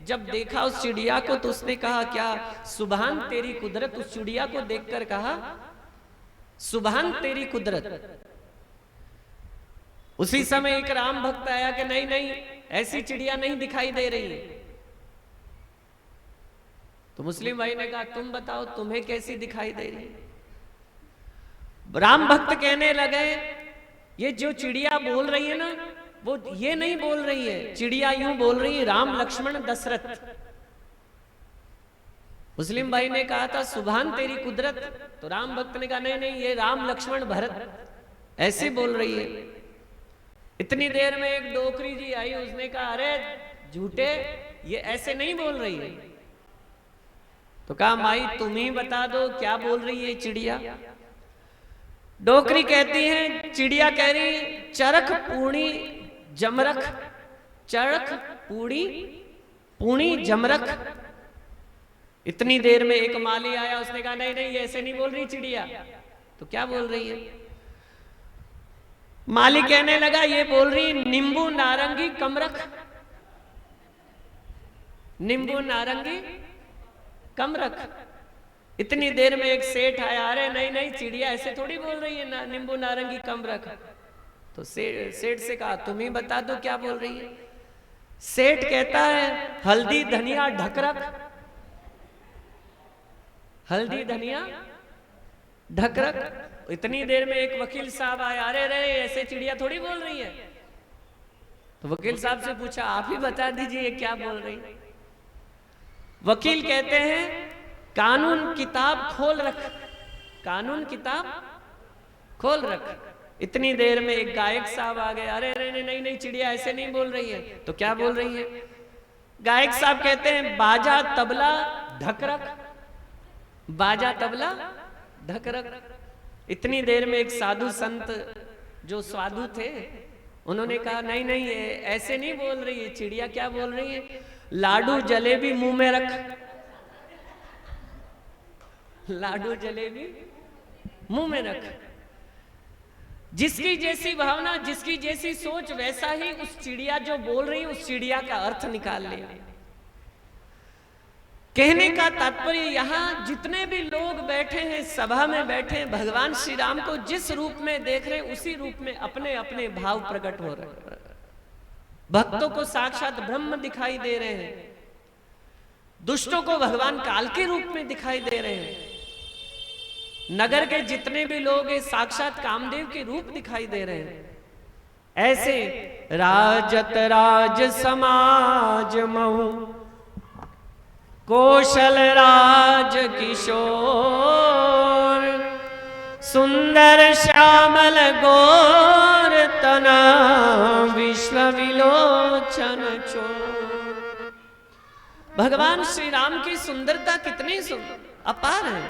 Speaker 1: जब देखा उस चिड़िया को तो उसने कहा, क्या सुभान तेरी कुदरत। उस चिड़िया को देखकर कहा, सुभान तेरी कुदरत। उसी समय एक राम भक्त आया कि नहीं नहीं, ऐसी चिड़िया नहीं दिखाई दे रही है। तो मुस्लिम भाई ने कहा, तुम बताओ तुम्हें कैसी दिखाई दे रही है। राम भक्त कहने लगे, ये जो चिड़िया बोल रही है ना, वो ये नहीं बोल रही है, चिड़िया यूं बोल रही है, राम लक्ष्मण दशरथ। मुस्लिम भाई ने कहा था सुभान तेरी कुदरत, तो राम भक्त ने कहा नहीं नहीं, ये राम लक्ष्मण भरत ऐसे बोल रही है। इतनी देर में एक डोकरी जी आई, उसने कहा अरे झूठे, ये ऐसे नहीं बोल रही है। तो कहा माई तुम ही बता दो क्या बोल रही है चिड़िया। डोकरी कहती है, चिड़िया कह रही चरख पूणी जमरख, चरख पूणी पूणी जमरख। इतनी देर में एक माली आया, उसने कहा नहीं नहीं, ऐसे नहीं बोल रही चिड़िया। तो क्या बोल रही है? माली कहने लगा, ये बोल रही नींबू नारंगी कमरख, नींबू नारंगी कमरख। इतनी देर में एक सेठ आया, अरे नहीं नहीं, चिड़िया ऐसे थोड़ी बोल रही है, नींबू नारंगी कमरख। तो सेठ से कहा तुम ही बता दो क्या बोल रही है। सेठ कहता है हल्दी धनिया ढकरख, हल्दी धनिया ढकरख। इतनी देर में एक वकील साहब आया, अरे रे ऐसे चिड़िया थोड़ी बोल रही है। तो वकील साहब से पूछा आप ही बता दीजिए क्या बोल रही है। वकील कहते हैं कानून किताब खोल रख, कानून किताब खोल रख। इतनी देर में एक गायक साहब आ गए, अरे अरे नहीं नहीं, चिड़िया ऐसे नहीं बोल रही है। तो क्या बोल रही है? गायक साहब कहते हैं बाजा तबला ढकरख, बाजा तबला ढकरख। इतनी देर में एक साधु संत जो साधु थे, उन्होंने कहा नहीं नहीं, ये ऐसे नहीं बोल रही है चिड़िया। क्या बोल रही है? लाडू जलेबी मुंह में रख, लाडू जलेबी मुंह में रख। जिसकी जैसी भावना, जिसकी जैसी सोच, वैसा ही उस चिड़िया जो बोल रही है उस चिड़िया का अर्थ निकाल लिया। कहने का तात्पर्य यहां जितने भी लोग बैठे हैं, सभा में बैठे हैं, भगवान श्री राम को जिस रूप में देख रहे हैं उसी रूप में अपने अपने भाव प्रकट हो रहे हैं। भक्तों को साक्षात ब्रह्म दिखाई दे रहे हैं, दुष्टों को भगवान काल के रूप में दिखाई दे रहे हैं, नगर के जितने भी लोग हैं साक्षात कामदेव के रूप दिखाई दे रहे हैं। ऐसे राजत राज समाज महु कौशल राज किशोर, सुंदर श्यामल गोर तना, विश्व विलोचन चोर। भगवान श्री राम की सुंदरता कितनी अपार है।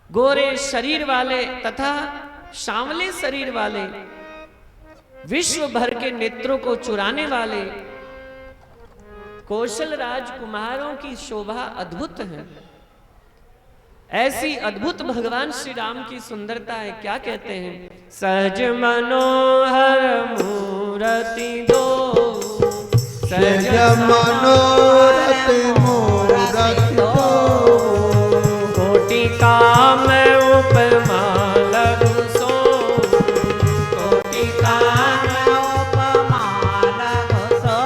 Speaker 1: गोरे शरीर वाले तथा श्यामले शरीर वाले, विश्व भर के नेत्रों को चुराने वाले कौशल राजकुमारों की शोभा अद्भुत है। ऐसी अद्भुत भगवान श्री राम की सुंदरता है। क्या कहते हैं? सहज मनोहर मूरति दो,
Speaker 2: सहज मनोरथ मूरति दो,
Speaker 1: कोटि काम उपमा लघु सो, कोटि काम उपमा लघु सो।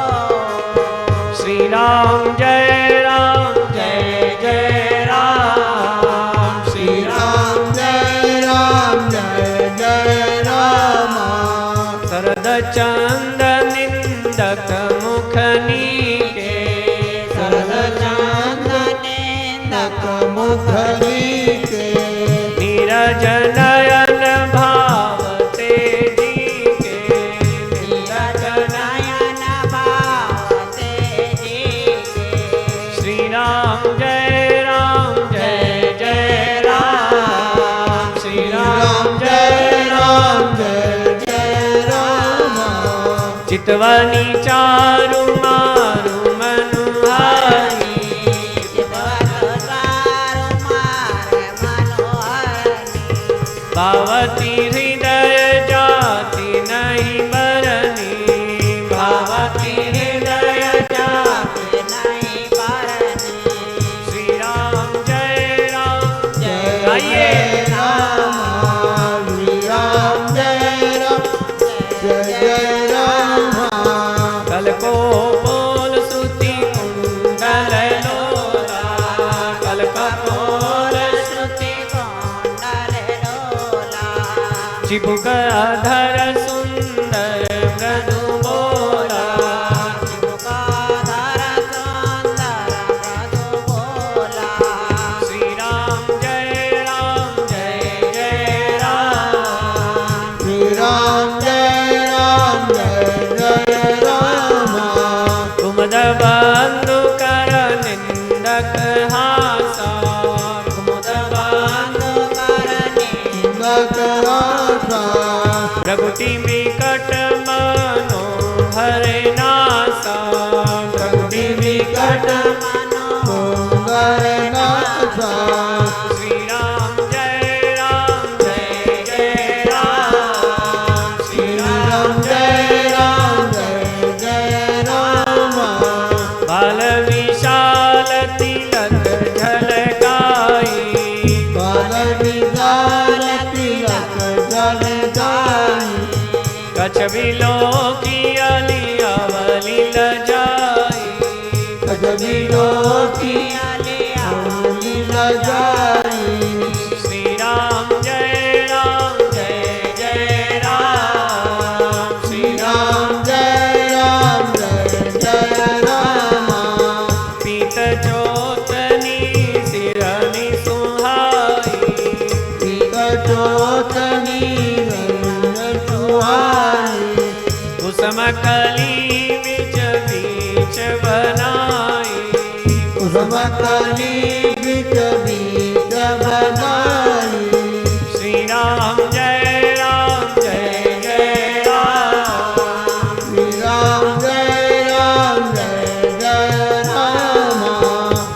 Speaker 1: श्री राम जय राम जय जय राम, श्री राम
Speaker 2: जय राम जय जय राम।
Speaker 1: शरद चंद निंदक मुखनी के,
Speaker 2: शरद चंद निंदक मुखनी के,
Speaker 1: नीरज नयन भाव तेजी के, नीरज नयन भाव तेजी के। श्री राम जय जय राम, श्री राम
Speaker 2: जय राम जय जय राम।
Speaker 1: चितवनी चारु मारु मनुहारी, भावती हृदय जाति नहीं बरनी, भावती हृदय जाति नहीं बरनी। श्री राम जय गाइए।
Speaker 2: राम श्री राम जय जय राम।
Speaker 1: कल को बोल श्रुति कुंडल लोला, कल का बोल श्रुति कुंडल लोला। चिबुक अधर सुंदर मृदु बोला, चिबुक अधर सुंदर मृदु बोला। श्री राम जय जय राम,
Speaker 2: श्री राम जय जय राम।
Speaker 1: कुमुद बंधु कर निंदक हासा, कुमुद बंधु कर
Speaker 2: निंदक हासा।
Speaker 1: प्रगुटि विकट मनोहर नासा, प्रगुटि विकट
Speaker 2: मनोहर नासा।
Speaker 1: श्री राम जय जय राम, श्री राम
Speaker 2: जय जय राम।
Speaker 1: बाल विशाल तिलक झलकाई,
Speaker 2: बाल विशाल तिलक झलकाई।
Speaker 1: कछ बिलो की अलियावली लजाई,
Speaker 2: कछ बिलो की अलियावली लजाई।
Speaker 1: श्री राम जय जय राम, श्री
Speaker 2: राम जय जय राम।
Speaker 1: पीत चोतनी सिरनी सुहाई,
Speaker 2: पीत चोतनी सुहाई।
Speaker 1: कुसुम कली बीच बीच बनाई,
Speaker 2: कुसुम कली बीच बीच बनाई।
Speaker 1: श्री राम जय जय राम,
Speaker 2: श्री राम जय जय राम।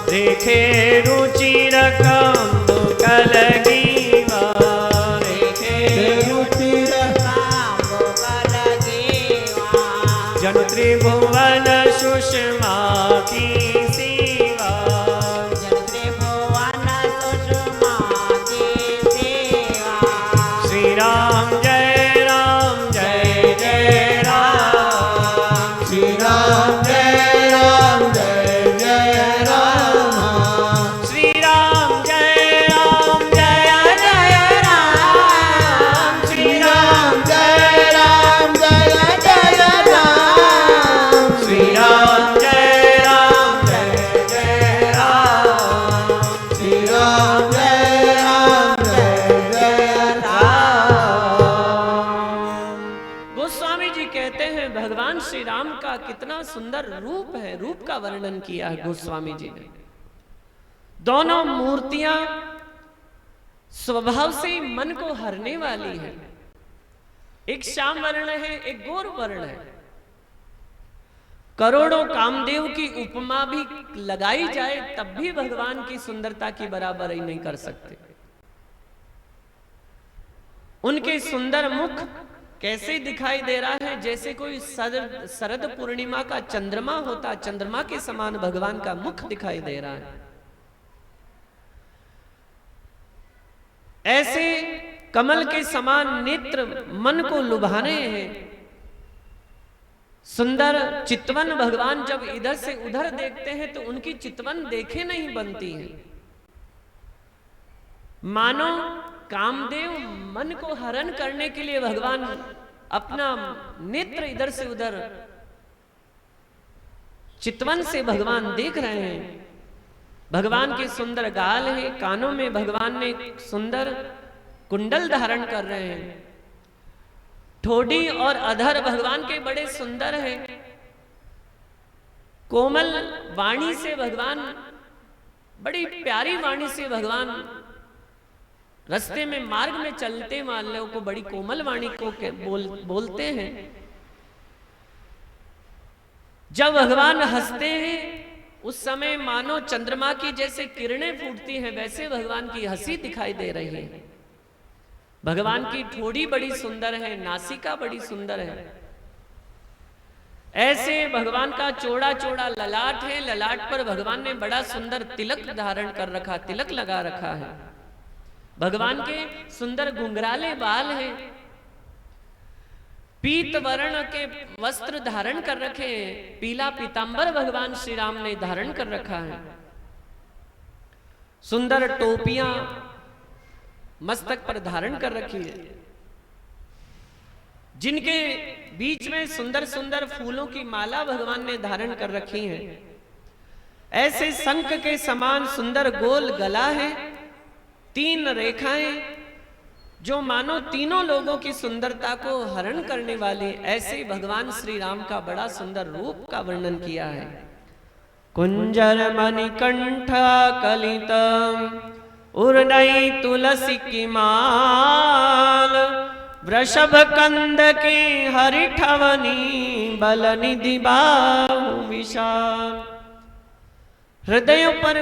Speaker 1: देखे रुचिर कंदु कलगीवा, देखे
Speaker 2: रुचिर
Speaker 1: जनु त्रिभुवन सुषमा की सीवा, जनु त्रिभुवन श्री राम का कितना सुंदर रूप है, रूप का वर्णन किया है गोस्वामी जी ने। दोनों मूर्तियां स्वभाव से मन को हरने वाली है। एक श्याम वर्ण है, एक गौर वर्ण है। करोड़ों कामदेव की उपमा भी लगाई जाए तब भी भगवान की सुंदरता की बराबरी नहीं कर सकते। उनके सुंदर मुख कैसे दिखाई दे रहा है, जैसे कोई शरद पूर्णिमा का चंद्रमा होता, चंद्रमा के समान भगवान का मुख दिखाई दे रहा है। ऐसे कमल के समान नेत्र मन को लुभाने हैं। सुंदर चितवन भगवान जब इधर से उधर देखते हैं तो उनकी चितवन देखे नहीं बनती है। मानो कामदेव मन को हरण करने के लिए भगवान अपना नेत्र इधर से उधर चितवन से भगवान देख रहे हैं। भगवान के सुंदर गाल है, कानों में भगवान ने सुंदर कुंडल धारण कर रहे हैं। ठोडी और अधर भगवान के बड़े सुंदर हैं। कोमल वाणी से भगवान, बड़ी प्यारी वाणी से भगवान रास्ते में मार्ग में चलते वालों को बड़ी कोमल वाणी को बोलते हैं। जब भगवान हंसते हैं उस समय मानो चंद्रमा की जैसे किरणें फूटती हैं, वैसे भगवान की हंसी दिखाई दे रही है। भगवान की ठोड़ी बड़ी सुंदर है, नासिका बड़ी सुंदर है। ऐसे भगवान का चौड़ा चौड़ा ललाट है, ललाट पर भगवान ने बड़ा सुंदर तिलक धारण कर रखा, तिलक लगा रखा है। भगवान के सुंदर घुंघराले बाल हैं। पीत वर्ण के वस्त्र धारण कर रखे हैं। पीला पीतांबर भगवान श्री राम ने धारण कर रखा है। सुंदर टोपियां मस्तक पर धारण कर रखी है, जिनके बीच में सुंदर सुंदर फूलों की माला भगवान ने धारण कर रखी है। ऐसे शंख के समान सुंदर गोल गला है, 3 रेखाएं जो मानो तीनों लोगों की सुंदरता को हरण करने वाली। ऐसे भगवान श्री राम का बड़ा सुंदर रूप का वर्णन किया है। कुंजर मणिकंठा कलितम उर्नई तुलसी की माल, वृषभ कंद के हरिठवनी बल निधि बाहु विशाल। हृदयों पर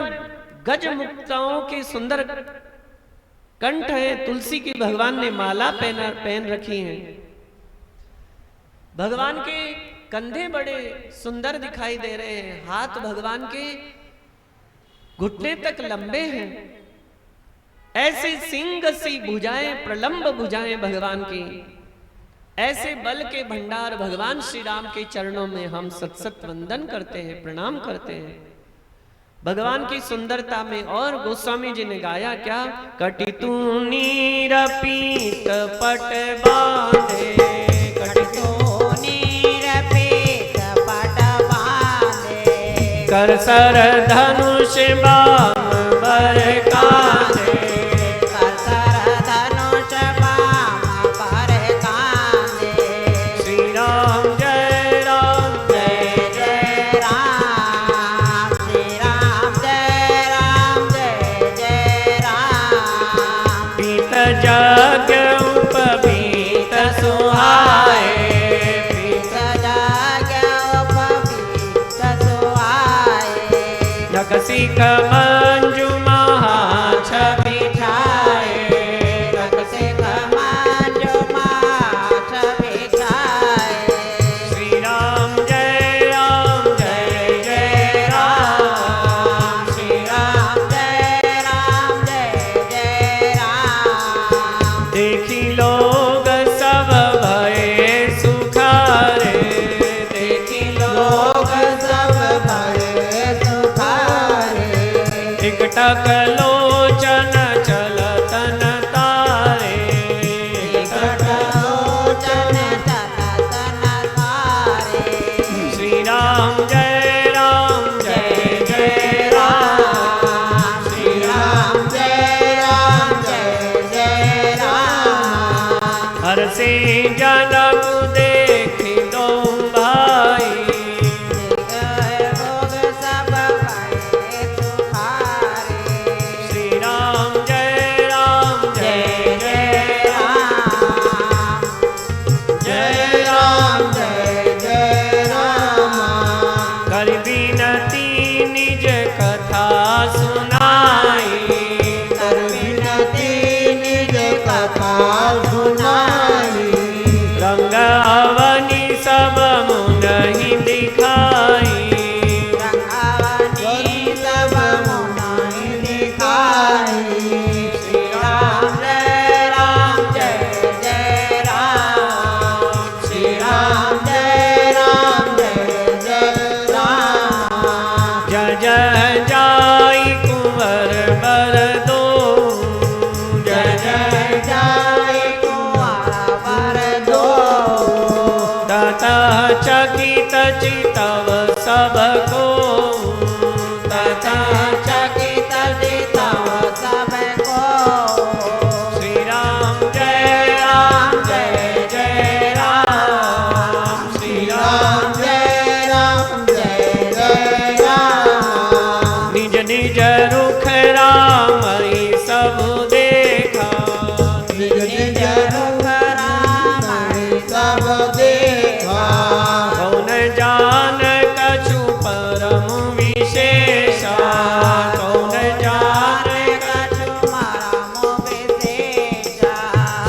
Speaker 1: गज मुक्ताओं के सुंदर कंठ है। तुलसी की भगवान ने माला पहन रखी है। भगवान के कंधे बड़े सुंदर दिखाई दे रहे हैं। हाथ भगवान के घुटने तक लंबे हैं। ऐसे सिंह सी भुजाएं, प्रलंब भुजाएं भगवान की। ऐसे बल के भंडार भगवान श्री राम के चरणों में हम सत सत वंदन करते हैं, प्रणाम करते हैं। भगवान की सुंदरता में और गोस्वामी जी ने गाया क्या? कटितु नीर पीत पट बांधे,
Speaker 3: कटितु नीर पीत पट बांधे,
Speaker 1: कर सर धनुष बाम बर कांधे,
Speaker 3: कर सर धनुष बाम बर कांधे।
Speaker 1: श्री राम जय राम जय
Speaker 3: जय राम, श्री राम जय राम जय जय राम।
Speaker 1: पीत जग उपबीत सुहाए,
Speaker 3: पीत जग उपबीत सुहाए,
Speaker 1: नखसिक मंजु महाछवि छाए,
Speaker 3: नखसिक मंजु महाछवि छाए।
Speaker 1: श्री राम जय जय राम,
Speaker 3: श्री राम जय जय राम।
Speaker 1: देखी लोग सब भये सुखारे,
Speaker 3: देखी लोग सब भये सुखारे,
Speaker 1: टिकटक लोचन चलतन तारे,
Speaker 3: टिकट लोचन चलतन तारे।
Speaker 1: श्री राम जय जय राम,
Speaker 3: श्री राम जय जय राम।
Speaker 1: हर से जनक देखी दो भाई,
Speaker 3: सुनाई।
Speaker 1: रंग अवनी सब मुनहि दिखाई।
Speaker 3: रंगावनी सब मुनाई दिखाई। श्री राम जय राम जय जय राम। श्री राम जय राम जय जय राम।
Speaker 1: जय जय जाई कुंवर बर दो।
Speaker 3: जय जय जय कुंवर बर दो।
Speaker 1: ततः चकित चितव सबको।
Speaker 3: ततः चकित चितव सबको।
Speaker 1: श्री राम जय राम जय जय राम। श्री राम
Speaker 3: जय राम जय जय राम।
Speaker 1: निज निज रुख राम सब देखा।
Speaker 3: निज निज रुख राम सब देखा।
Speaker 1: कौन जान कछु परम विशेषा। कौन जान
Speaker 3: कछु परम विशेषा।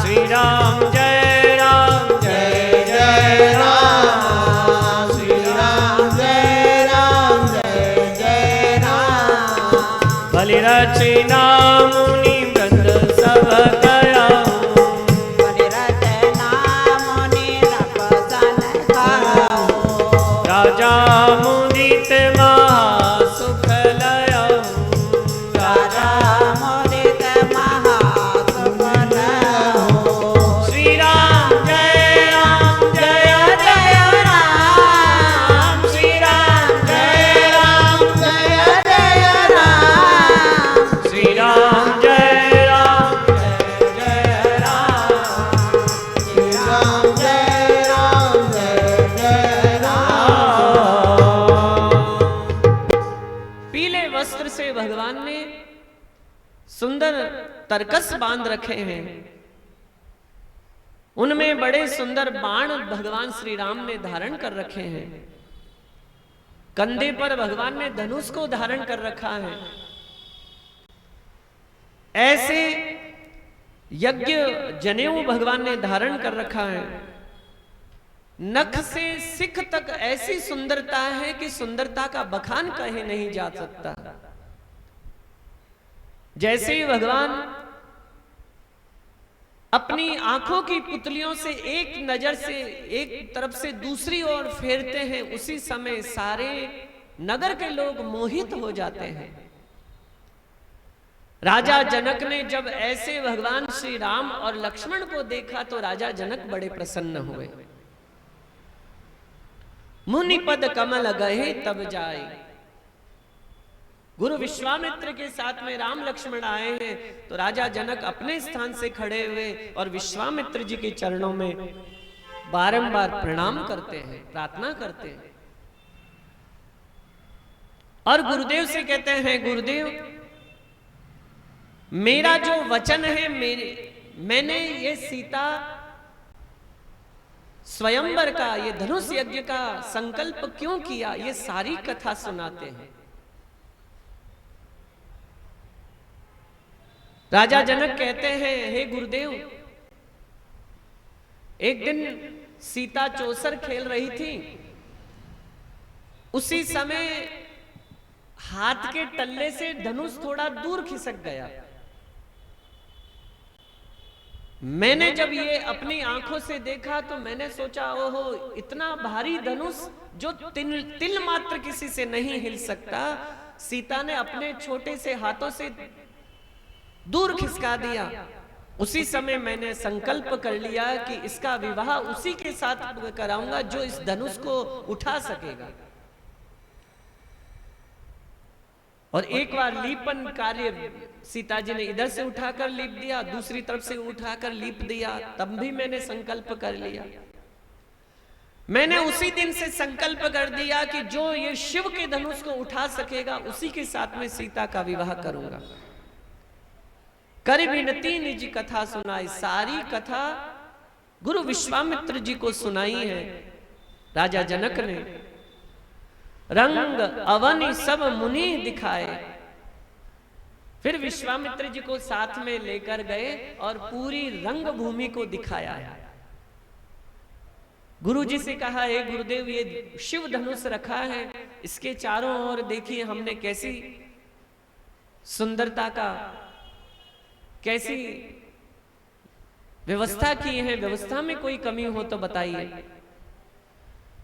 Speaker 1: श्री राम जय राम जय जय राम।
Speaker 3: श्री राम जय राम जय जय राम।
Speaker 1: बलि रचना मुनि वृंद सब गया।
Speaker 3: बलि रचना मुनि तपसन करो।
Speaker 1: राजा मुदित महासुख लया।
Speaker 3: राजा मुदित महासुख लहो।
Speaker 1: श्री राम जय जय राम। श्री राम जय
Speaker 3: जय राम।
Speaker 1: श्री राम जय जय राम।
Speaker 3: श्री राम जय जय राम।
Speaker 1: पीले वस्त्र से भगवान ने सुंदर तरकस बांध रखे हैं। उनमें बड़े सुंदर बाण भगवान श्री राम ने धारण कर रखे हैं। कंधे पर भगवान ने धनुष को धारण कर रखा है। ऐसे यज्ञ जनेऊ भगवान ने धारण कर रखा है। नख से सिख तक ऐसी सुंदरता है कि सुंदरता का बखान कहे नहीं जा सकता। जैसे ही भगवान अपनी आंखों की पुतलियों से एक नजर से एक तरफ से दूसरी ओर फेरते हैं, उसी समय सारे नगर के लोग मोहित हो जाते हैं। राजा जनक ने जब ऐसे भगवान श्री राम और लक्ष्मण को देखा तो राजा जनक बड़े प्रसन्न हुए। मुनि पद कमल गए तब जाए। गुरु विश्वामित्र के साथ में राम लक्ष्मण आए हैं तो राजा जनक अपने स्थान से खड़े हुए और विश्वामित्र जी के चरणों में बारंबार प्रणाम करते हैं, प्रार्थना करते हैं और गुरुदेव से कहते हैं, गुरुदेव मेरा जो वचन है, मैंने ये सीता स्वयंवर का, ये धनुष यज्ञ का संकल्प क्यों किया, ये सारी कथा सुनाते हैं। राजा जनक कहते हैं, हे गुरुदेव, एक दिन सीता चौसर खेल रही थी, उसी समय हाथ के टल्ले से धनुष थोड़ा दूर खिसक गया। मैंने जब ये अपनी आंखों से देखा तो मैंने सोचा, ओहो, इतना भारी धनुष जो तिल मात्र किसी से नहीं हिल सकता, सीता ने अपने छोटे से हाथों से दूर खिसका दिया। उसी समय मैंने संकल्प कर लिया कि इसका विवाह उसी के साथ कराऊंगा जो इस धनुष को उठा सकेगा। और एक बार लीपन कार्य सीता जी ने इधर से उठाकर लीप दिया, दूसरी तरफ से उठाकर लीप दिया, तब भी मैंने संकल्प कर लिया। मैंने उसी दिन से संकल्प कर दिया कि जो ये शिव के धनुष को उठा सकेगा उसी के साथ में सीता का विवाह करूंगा। कर विनती निज कथा सुनाई, सारी कथा गुरु विश्वामित्र जी को सुनाई है राजा जनक ने। रंग अवनि सब मुनि दिखाए, फिर विश्वामित्र जी को साथ में लेकर गए और पूरी रंग भूमि को दिखाया। गुरु जी से कहा, हे गुरुदेव, ये शिव धनुष रखा है, इसके चारों ओर देखिए हमने कैसी सुंदरता का, कैसी व्यवस्था की है, व्यवस्था में कोई कमी हो तो बताइए।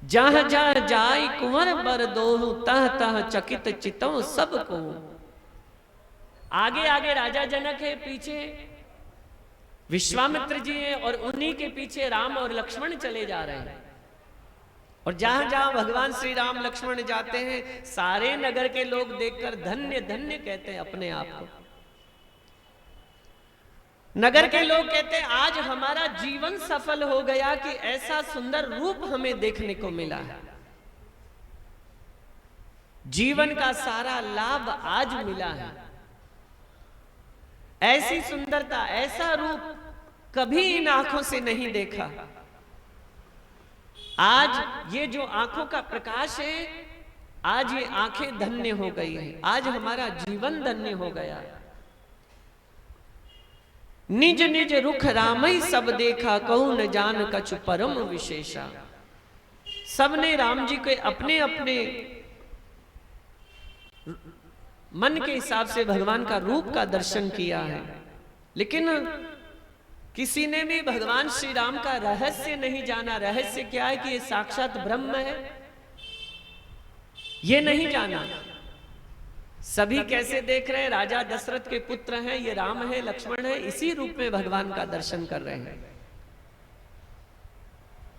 Speaker 1: जहां जहां जाय कुंवर बर दोहु, तह तह चकित चितौ सबको। आगे आगे राजा जनक है, पीछे विश्वामित्र जी हैं और उन्हीं के पीछे राम और लक्ष्मण चले जा रहे हैं। और जहां जहां भगवान श्री राम लक्ष्मण जाते हैं, सारे नगर के लोग देखकर धन्य धन्य कहते हैं अपने आप को। नगर के लोग कहते हैं, आज हमारा जीवन सफल हो गया कि ऐसा सुंदर रूप हमें देखने को मिला है। जीवन का सारा लाभ आज मिला है। ऐसी सुंदरता, ऐसा रूप कभी इन आंखों से नहीं देखा। आज ये जो आंखों का प्रकाश है, आज ये आंखें धन्य हो गई है, आज हमारा जीवन धन्य हो गया। निज निज रुख रामई सब देखा, कहू न जान कछु परम विशेषा। सबने राम जी के अपने अपने मन के हिसाब से भगवान का रूप का दर्शन किया है, लेकिन किसी ने भी भगवान श्री राम का रहस्य नहीं जाना। रहस्य क्या है कि ये साक्षात ब्रह्म है, ये नहीं जाना। सभी कैसे देख रहे हैं, राजा दशरथ के पुत्र हैं, ये राम है, लक्ष्मण है, इसी रूप में भगवान का दर्शन कर रहे हैं।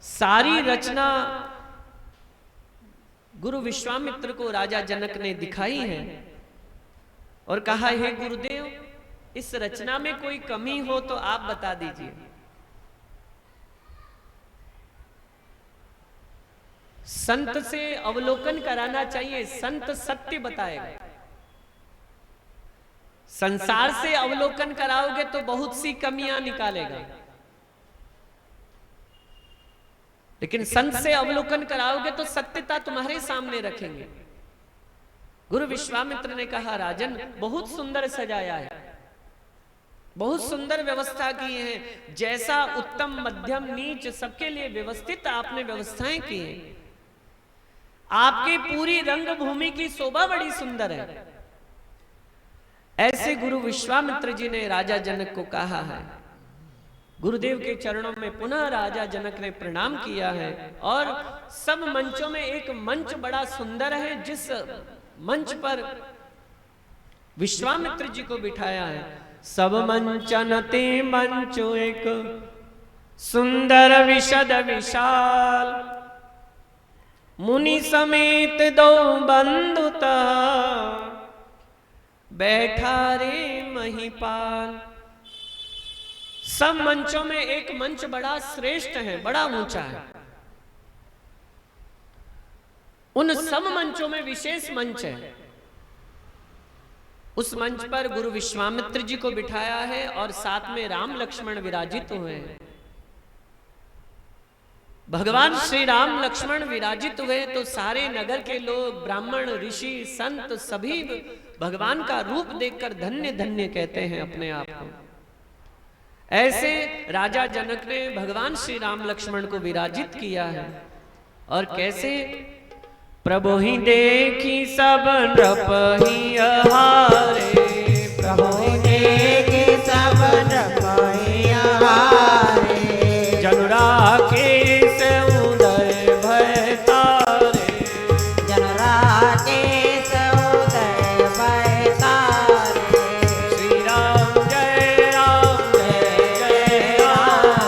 Speaker 1: सारी रचना गुरु विश्वामित्र को राजा जनक ने दिखाई है और कहा, हे गुरुदेव, इस रचना में कोई कमी हो तो आप बता दीजिए। संत से अवलोकन कराना चाहिए, संत सत्य बताएगा। संसार से अवलोकन कराओगे तो बहुत सी कमियां निकालेगा, लेकिन संत से अवलोकन कराओगे तो सत्यता तुम्हारे सामने रखेंगे। गुरु विश्वामित्र ने कहा, राजन, बहुत सुंदर सजाया है, बहुत सुंदर व्यवस्था की है। जैसा उत्तम मध्यम नीच सबके लिए व्यवस्थित आपने व्यवस्थाएं की हैं। आपकी पूरी रंग भूमि की शोभा बड़ी सुंदर है। ऐसे गुरु विश्वामित्र जी ने राजा जनक को कहा है। गुरुदेव के चरणों में पुनः राजा जनक ने प्रणाम किया है और सब मंचों में एक मंच बड़ा सुंदर है, जिस मंच पर विश्वामित्र जी को बिठाया है। सब मंचन ते मंचो एक सुंदर विशद विशाल, मुनि समेत दो बंधुता, बैठा रे महिपाल। सब मंचों में एक मंच बड़ा श्रेष्ठ है, बड़ा ऊंचा है। उन सब मंचों में विशेष मंच है। उस मंच पर गुरु विश्वामित्र जी को बिठाया है और साथ में राम लक्ष्मण विराजित हुए हैं। भगवान श्री राम लक्ष्मण विराजित हुए तो सारे नगर के लोग, ब्राह्मण, ऋषि, संत सभी भगवान का रूप देखकर धन्य धन्य कहते हैं अपने आप को। ऐसे राजा जनक ने भगवान श्री राम लक्ष्मण को विराजित किया है। और कैसे? प्रभु ही देखी सब नृप ही हारे,
Speaker 3: प्रभु ही देखी सब नृप ही हारे,
Speaker 1: जनु राकेश उदय भय तारे,
Speaker 3: जनु राकेश उदय भय तारे।
Speaker 1: श्री राम जय राम जय जय राम,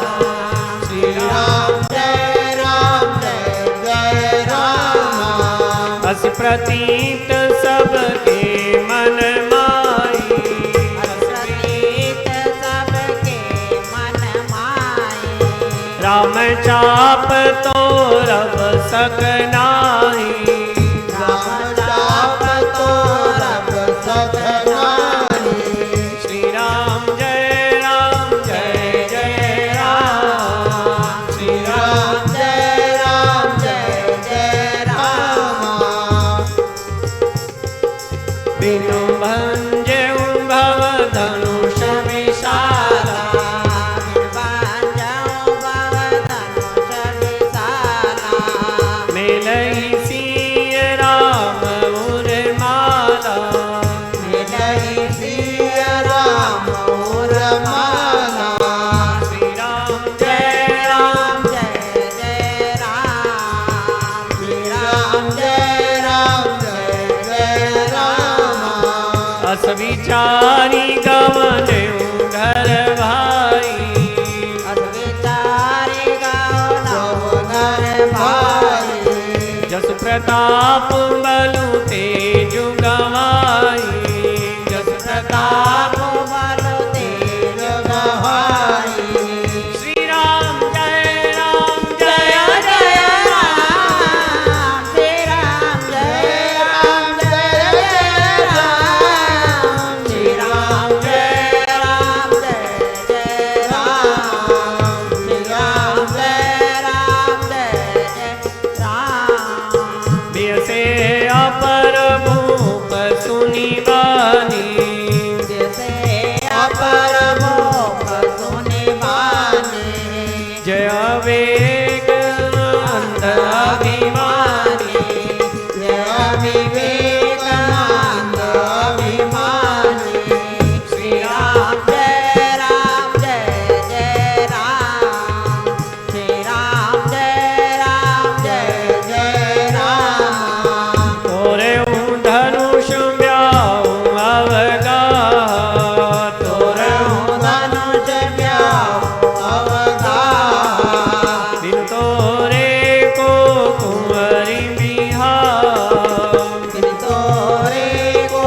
Speaker 1: श्री राम
Speaker 3: जय राम जय जय राम।
Speaker 1: अस प्रतीत सबके मन माई,
Speaker 3: प्रतीत सबके मन माई।
Speaker 1: राम चाप तो रब सकनाई,
Speaker 3: राम चाप तो रब सकनाई।
Speaker 1: श्री राम जय जय राम, श्री राम
Speaker 3: जय जय राम।
Speaker 1: बिनु भंजे विचारी गवन घर भाई,
Speaker 3: अस विचारी गवन भाई,
Speaker 1: जस प्रताप बलु तेजु गवाई, जस प्रताप
Speaker 3: बल तेज गवाई।
Speaker 1: श्री राम जय राम जय
Speaker 3: जय राम, श्री राम जय राम जय जय राम, श्री राम जय राम जय जय राम, श्री राम जय राम जय जय राम।
Speaker 1: बियसे अपर भूप सुनी बानी,
Speaker 3: जैसे अपर मोह सुनि बानी,
Speaker 1: जय वेग अंध अभिमानी,
Speaker 3: जय विवेक अंध अभिमानी, श्री राम जय जय राम, श्री राम जय जय राम।
Speaker 1: तोरे धनुष ब्याऊ अवगा, तोरे
Speaker 3: धनुष ब्याऊ अवगा,
Speaker 1: बिन तोरे को कुंवरी बिहार,
Speaker 3: बिन तोरे को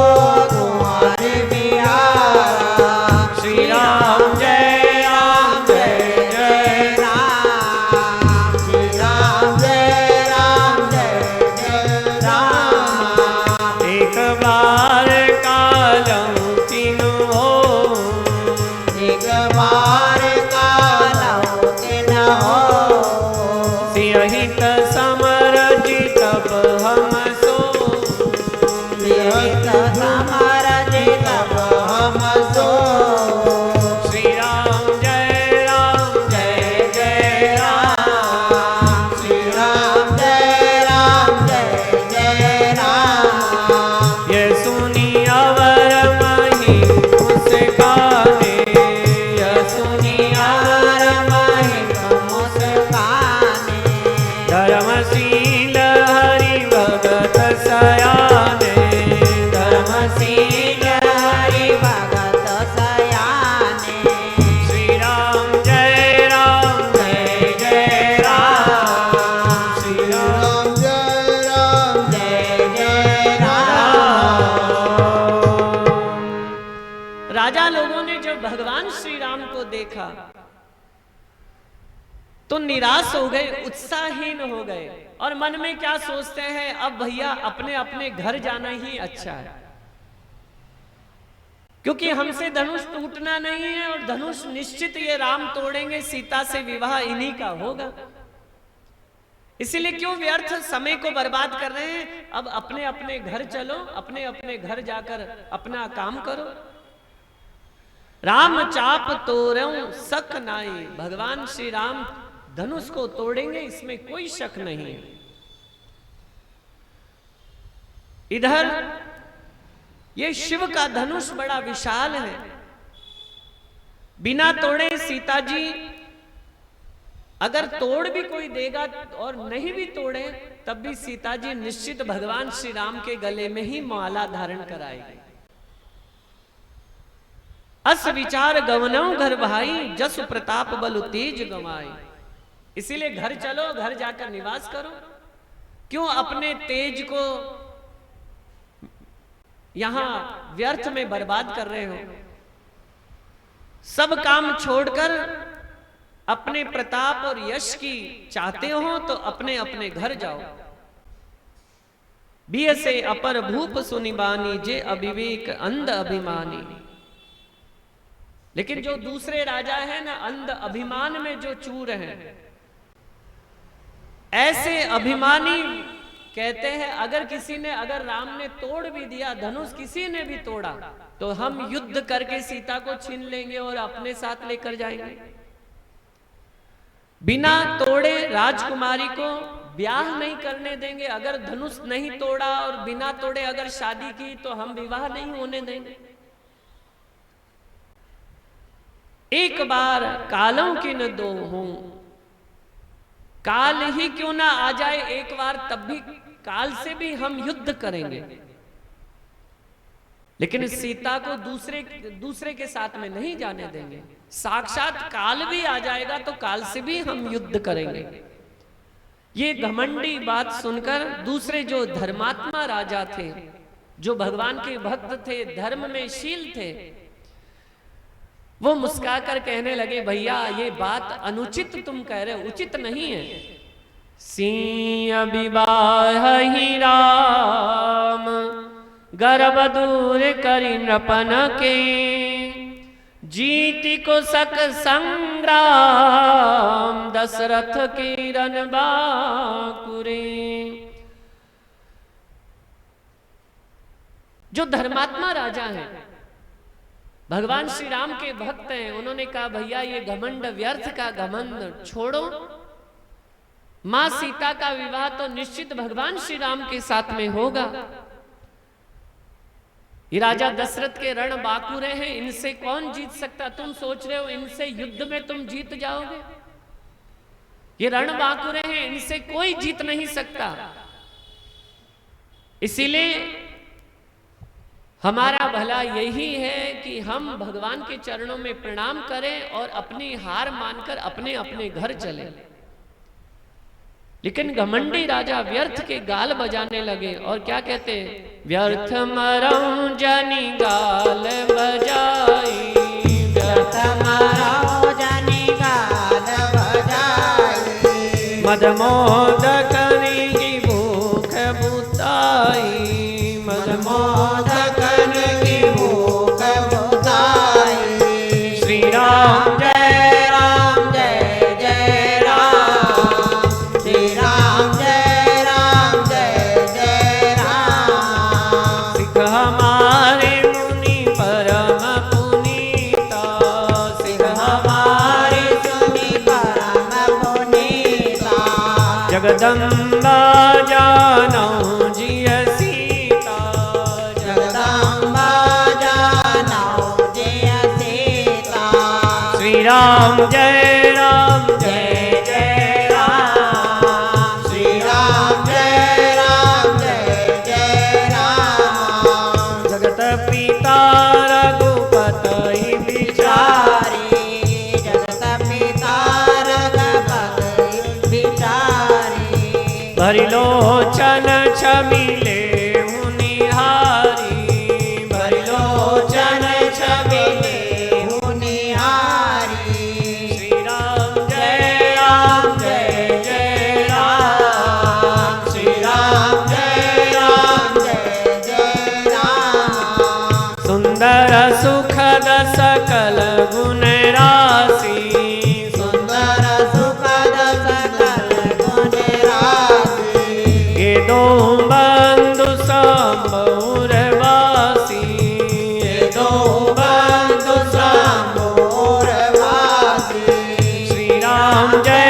Speaker 3: कुंवर बिहारा,
Speaker 1: श्री राम जय
Speaker 3: जय राम, श्री राम जय जय राम।
Speaker 1: एक बार कालम तीनु हो,
Speaker 3: एक बार कालौ तिन हो,
Speaker 1: सियहित समर जितब हम सो,
Speaker 3: सियहित समर जितब हम सो।
Speaker 1: श्री राम जय जय राम,
Speaker 3: श्री राम जय जय राम।
Speaker 1: ये सुनी अवर मही मुस्काने, ये सुनी
Speaker 3: यार महिम मुस्काने,
Speaker 1: धर्मशील हरि भगत सयाने,
Speaker 3: धर्मशील हरि भगत सयाने।
Speaker 1: श्री राम जय जय राम, श्री राम
Speaker 3: जय जय राम।
Speaker 1: राजा लोगों ने जब भगवान श्री राम को देखा तो निराश हो गए, उत्साहहीन हो गए और मन में क्या सोचते हैं, अब भैया अपने अपने घर जाना ही अच्छा है, क्योंकि हमसे धनुष टूटना नहीं है और धनुष निश्चित ये राम तोड़ेंगे, सीता से विवाह इन्हीं का होगा। इसीलिए क्यों व्यर्थ समय को बर्बाद कर रहे हैं, अब अपने अपने घर चलो, अपने अपने घर जाकर अपना काम करो। राम चाप तोड़ऊं सक नाई, भगवान श्री राम धनुष को तोड़ेंगे, इसमें कोई शक नहीं है। इधर ये शिव का धनुष बड़ा विशाल है, बिना तोड़े सीता जी, अगर तोड़ भी कोई देगा और नहीं भी तोड़े तब भी सीता जी निश्चित भगवान श्री राम के गले में ही माला धारण कराएगी। अस विचार गवनऊ घर भाई, जस प्रताप बलु तेज गवाई। इसीलिए घर चलो, घर जाकर निवास करो, क्यों अपने तेज को यहां व्यर्थ में बर्बाद कर रहे हो। सब काम छोड़कर अपने प्रताप और यश की चाहते हो तो अपने अपने घर जाओ। बिय से अपर भूप सुनिबानी, जे अविवेक अंध अभिमानी। लेकिन जो दूसरे राजा है ना, अंध अभिमान में जो चूर हैं, ऐसे अभिमानी कहते हैं अगर किसी ने, अगर राम ने तोड़ भी दिया धनुष, किसी ने भी तोड़ा, तो हम युद्ध करके सीता को छीन लेंगे और अपने साथ लेकर जाएंगे। बिना तोड़े राजकुमारी को ब्याह नहीं करने देंगे। अगर धनुष नहीं तोड़ा और बिना तोड़े अगर शादी की तो हम विवाह नहीं होने देंगे। एक बार कालों की न दो हूं, काल ही क्यों ना आ जाए एक बार, तब भी काल से भी हम युद्ध करेंगे। लेकिन सीता को दूसरे के साथ में नहीं जाने देंगे। साक्षात काल भी आ जाएगा तो काल से भी हम युद्ध करेंगे। ये घमंडी बात सुनकर दूसरे जो धर्मात्मा राजा थे, जो भगवान के भक्त थे, धर्म में शील थे, वो मुस्कुराकर कहने लगे, भैया ये बात अनुचित तुम कह रहे हो, उचित नहीं है। सिंह विवाह ही राम गर्भ दूर करी नृपन के, जीति को सक संग्राम दशरथ की रनबाकुरे। जो धर्मात्मा राजा हैं, भगवान श्री राम के भक्त हैं, उन्होंने कहा भैया ये घमंड व्यर्थ का घमंड छोड़ो। मां सीता का विवाह तो निश्चित भगवान श्री राम के साथ में होगा। ये राजा दशरथ के रण बाकुरे हैं, इनसे कौन जीत सकता? तुम सोच रहे हो इनसे युद्ध में तुम जीत जाओगे? ये रण बाकुरे हैं, इनसे कोई जीत नहीं सकता। इसीलिए हमारा भला यही है कि हम भगवान के चरणों में प्रणाम करें और अपनी हार मानकर अपने अपने घर चलें। लेकिन घमंडी राजा व्यर्थ के गाल बजाने लगे और क्या कहते? व्यर्थ मरऊं जनी गाल बजाई,
Speaker 3: व्यर्थ मरऊं जनी गाल बजाई,
Speaker 1: मदमोद करी की भूख बुताई,
Speaker 3: मदमोद करी की भूख बुताई।
Speaker 1: श्री राम
Speaker 3: जय राम जय जय राम, श्री राम जय राम जय जय राम।
Speaker 1: सिख हमारे मुनि परम पुनीता,
Speaker 3: सिख हमारे मुनि परम पुनीता,
Speaker 1: जगदम्बा जानो जिय सीता,
Speaker 3: जगदम्बा जानो जिय सीता।
Speaker 1: श्री राम जय राम जय जय
Speaker 3: राम, श्री राम जय राम जय जय राम।
Speaker 1: जगत पिता रघुपति
Speaker 3: विचारी, जगत पिता रघुपति विचारी।
Speaker 1: भरि लोचन छबिले निहारी, भरि लोचन छबिले
Speaker 3: निहारी।
Speaker 1: श्री राम जय राम जय जय राम,
Speaker 3: श्री राम जय राम जय जय राम।
Speaker 1: सुंदर सुखद सकल गुण राशि,
Speaker 3: सुंदर सुखद सकल गुण राशि।
Speaker 1: ये दो बंधु संबौर वासी, ये दो
Speaker 3: बंधु संबोर वासी।
Speaker 1: श्री राम जय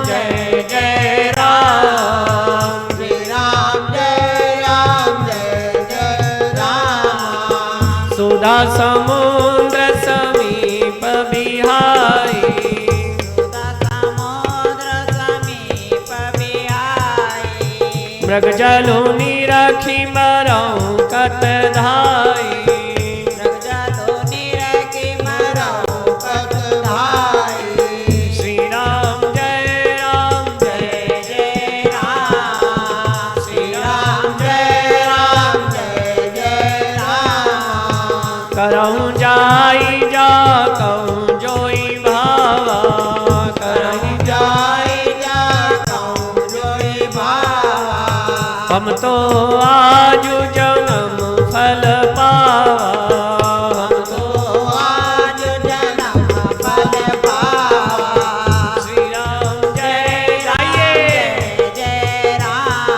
Speaker 1: जय राम,
Speaker 3: श्री राम जय जय राम।
Speaker 1: सुधा समुद्र समीप बिहाई,
Speaker 3: सुधा समुद्र समीप बिहाई।
Speaker 1: मृग जलु निरखी मरऊ कत धाई,
Speaker 3: मृग जलु निरखी मरऊ कत धाई।
Speaker 1: श्री राम जय
Speaker 3: जय राम, श्री राम जय जय राम।
Speaker 1: करऊं जाई जा कहूँ जोई भावा, करऊं
Speaker 3: जाई जा कहूँ जोई भावा।
Speaker 1: हम तो आजु जन्म फल पावा,
Speaker 3: हम तो आज जन्म फल पावा।
Speaker 1: श्री राम जय
Speaker 3: जय राम,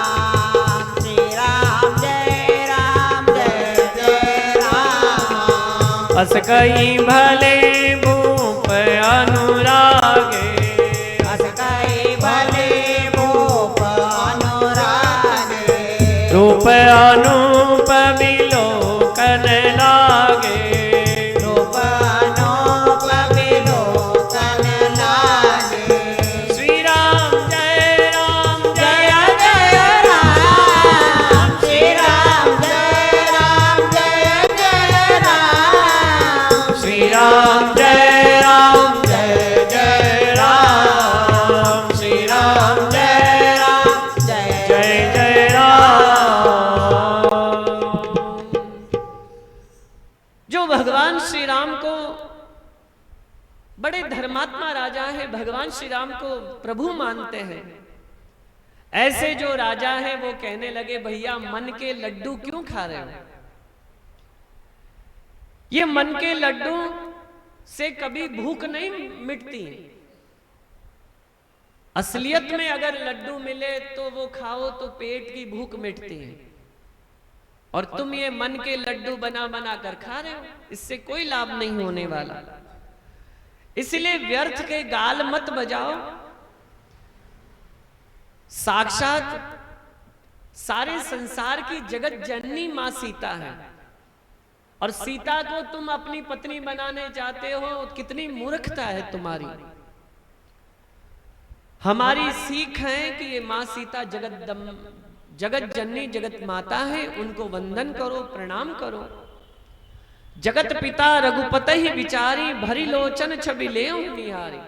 Speaker 3: श्री राम जय जय राम।
Speaker 1: अस कई भले भूप अनुरागे,
Speaker 3: अस कई भले भूप अनुरागे।
Speaker 1: रूप अनूप विलोकन लागे,
Speaker 3: रूप अनूप विलोकन लागे।
Speaker 1: श्री राम जय
Speaker 3: जय जय राम, श्री राम जय
Speaker 1: बड़े धर्मात्मा राजा हैं, भगवान श्री राम को प्रभु मानते हैं। ऐसे जो राजा हैं वो कहने लगे, भैया मन के लड्डू क्यों खा रहे हो? ये मन के लड्डू से कभी भूख नहीं मिटती। असलियत में अगर लड्डू मिले तो वो खाओ तो पेट की भूख मिटती है, और तुम ये मन के लड्डू बना बना कर खा रहे हो, इससे कोई लाभ नहीं होने वाला। इसलिए व्यर्थ के गाल मत बजाओ। साक्षात सारे संसार की जगत जननी मां सीता है, और सीता को तुम अपनी पत्नी बनाने चाहते हो, कितनी मूर्खता है तुम्हारी। हमारी सीख है कि ये मां सीता जगत जननी जगत माता है, उनको वंदन करो, प्रणाम करो। जगत पिता रघुपति ही विचारी, भरी लोचन छवि ले निहारी।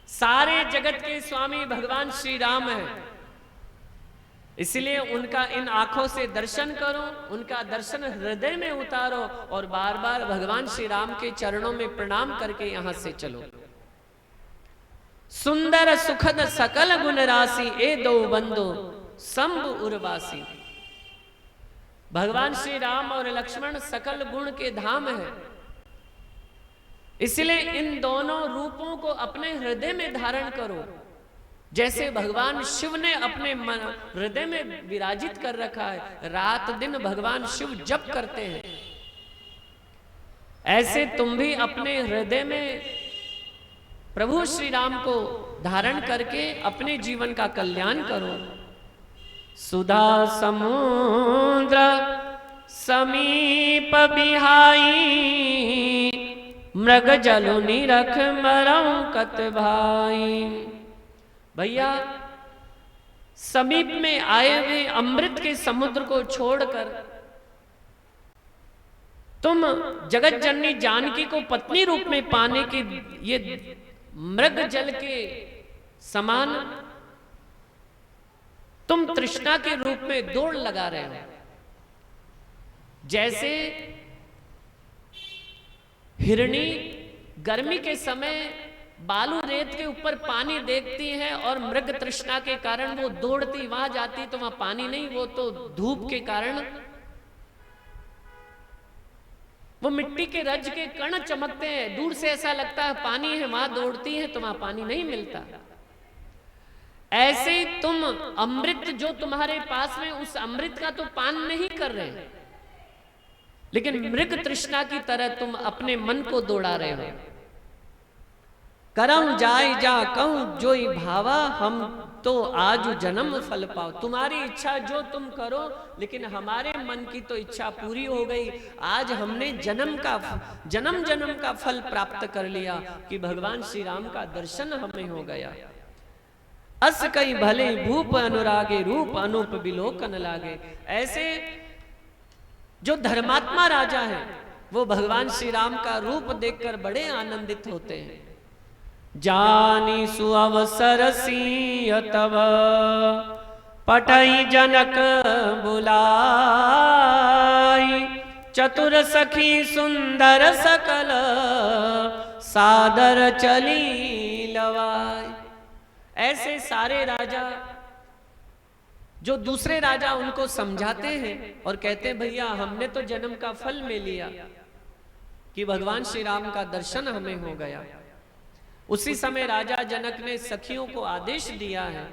Speaker 1: सारे जगत के स्वामी भगवान श्री राम है, इसलिए उनका इन आंखों से दर्शन करो, उनका दर्शन हृदय में उतारो, और बार बार भगवान श्री राम के चरणों में प्रणाम करके यहां से चलो। सुंदर सुखद सकल गुण राशि, ए दो बंदो शंभु उर्वासी। भगवान श्री राम और लक्ष्मण सकल गुण के धाम है, इसलिए इन दोनों रूपों को अपने हृदय में धारण करो। जैसे भगवान शिव ने अपने हृदय में विराजित कर रखा है, रात दिन भगवान शिव जप करते हैं, ऐसे तुम भी अपने हृदय में प्रभु श्री राम को धारण करके अपने जीवन का कल्याण करो। सुधा समुद्र समीप बिहाई, मृग जलु निरख मरऊ कत भाई। भैया, समीप में आए हुए अमृत के समुद्र को छोड़कर तुम जगत जननी जानकी को पत्नी रूप में पाने के ये मृग जल के समान तुम तृष्णा के रूप में दौड़ लगा रहे हो। जैसे हिरणी गर्मी के समय बालू रेत के ऊपर पानी देखती है और मृग तृष्णा के कारण वो दौड़ती वहां जाती, तो वहां पानी नहीं, वो तो धूप के कारण वो मिट्टी के रज के कण चमकते हैं, दूर से ऐसा लगता है पानी है, वहां दौड़ती है तो वहां पानी नहीं मिलता। ऐसे तुम अमृत जो तुम्हारे पास में, उस अमृत का तो पान नहीं कर रहे, लेकिन मृग तृष्णा की तरह तुम अपने मन को दौड़ा रहे हो। करम जाय जा कहूं जोई भावा, हम तो आज जन्म फल पाओ। तुम्हारी इच्छा जो तुम करो, लेकिन हमारे मन की तो इच्छा पूरी हो गई। आज हमने जन्म जन्म का फल प्राप्त कर लिया कि भगवान श्री राम का दर्शन हमें हो गया। अस कई भले भूप अनुरागे, रूप अनूप बिलोकन लागे। ऐसे जो धर्मात्मा राजा है वो भगवान श्री राम का रूप देखकर बड़े आनंदित होते हैं। जानी सुअवसर सिंह तव, पठई जनक बुलाई। चतुर सखी सुंदर सकल, सादर चली लवाई। ऐसे सारे राजा जो दूसरे राजा उनको समझाते हैं और कहते हैं भैया हमने तो जन्म का फल में लिया कि भगवान श्री राम का दर्शन हमें हो गया। उसी समय राजा जनक ने सखियों को आदेश दिया है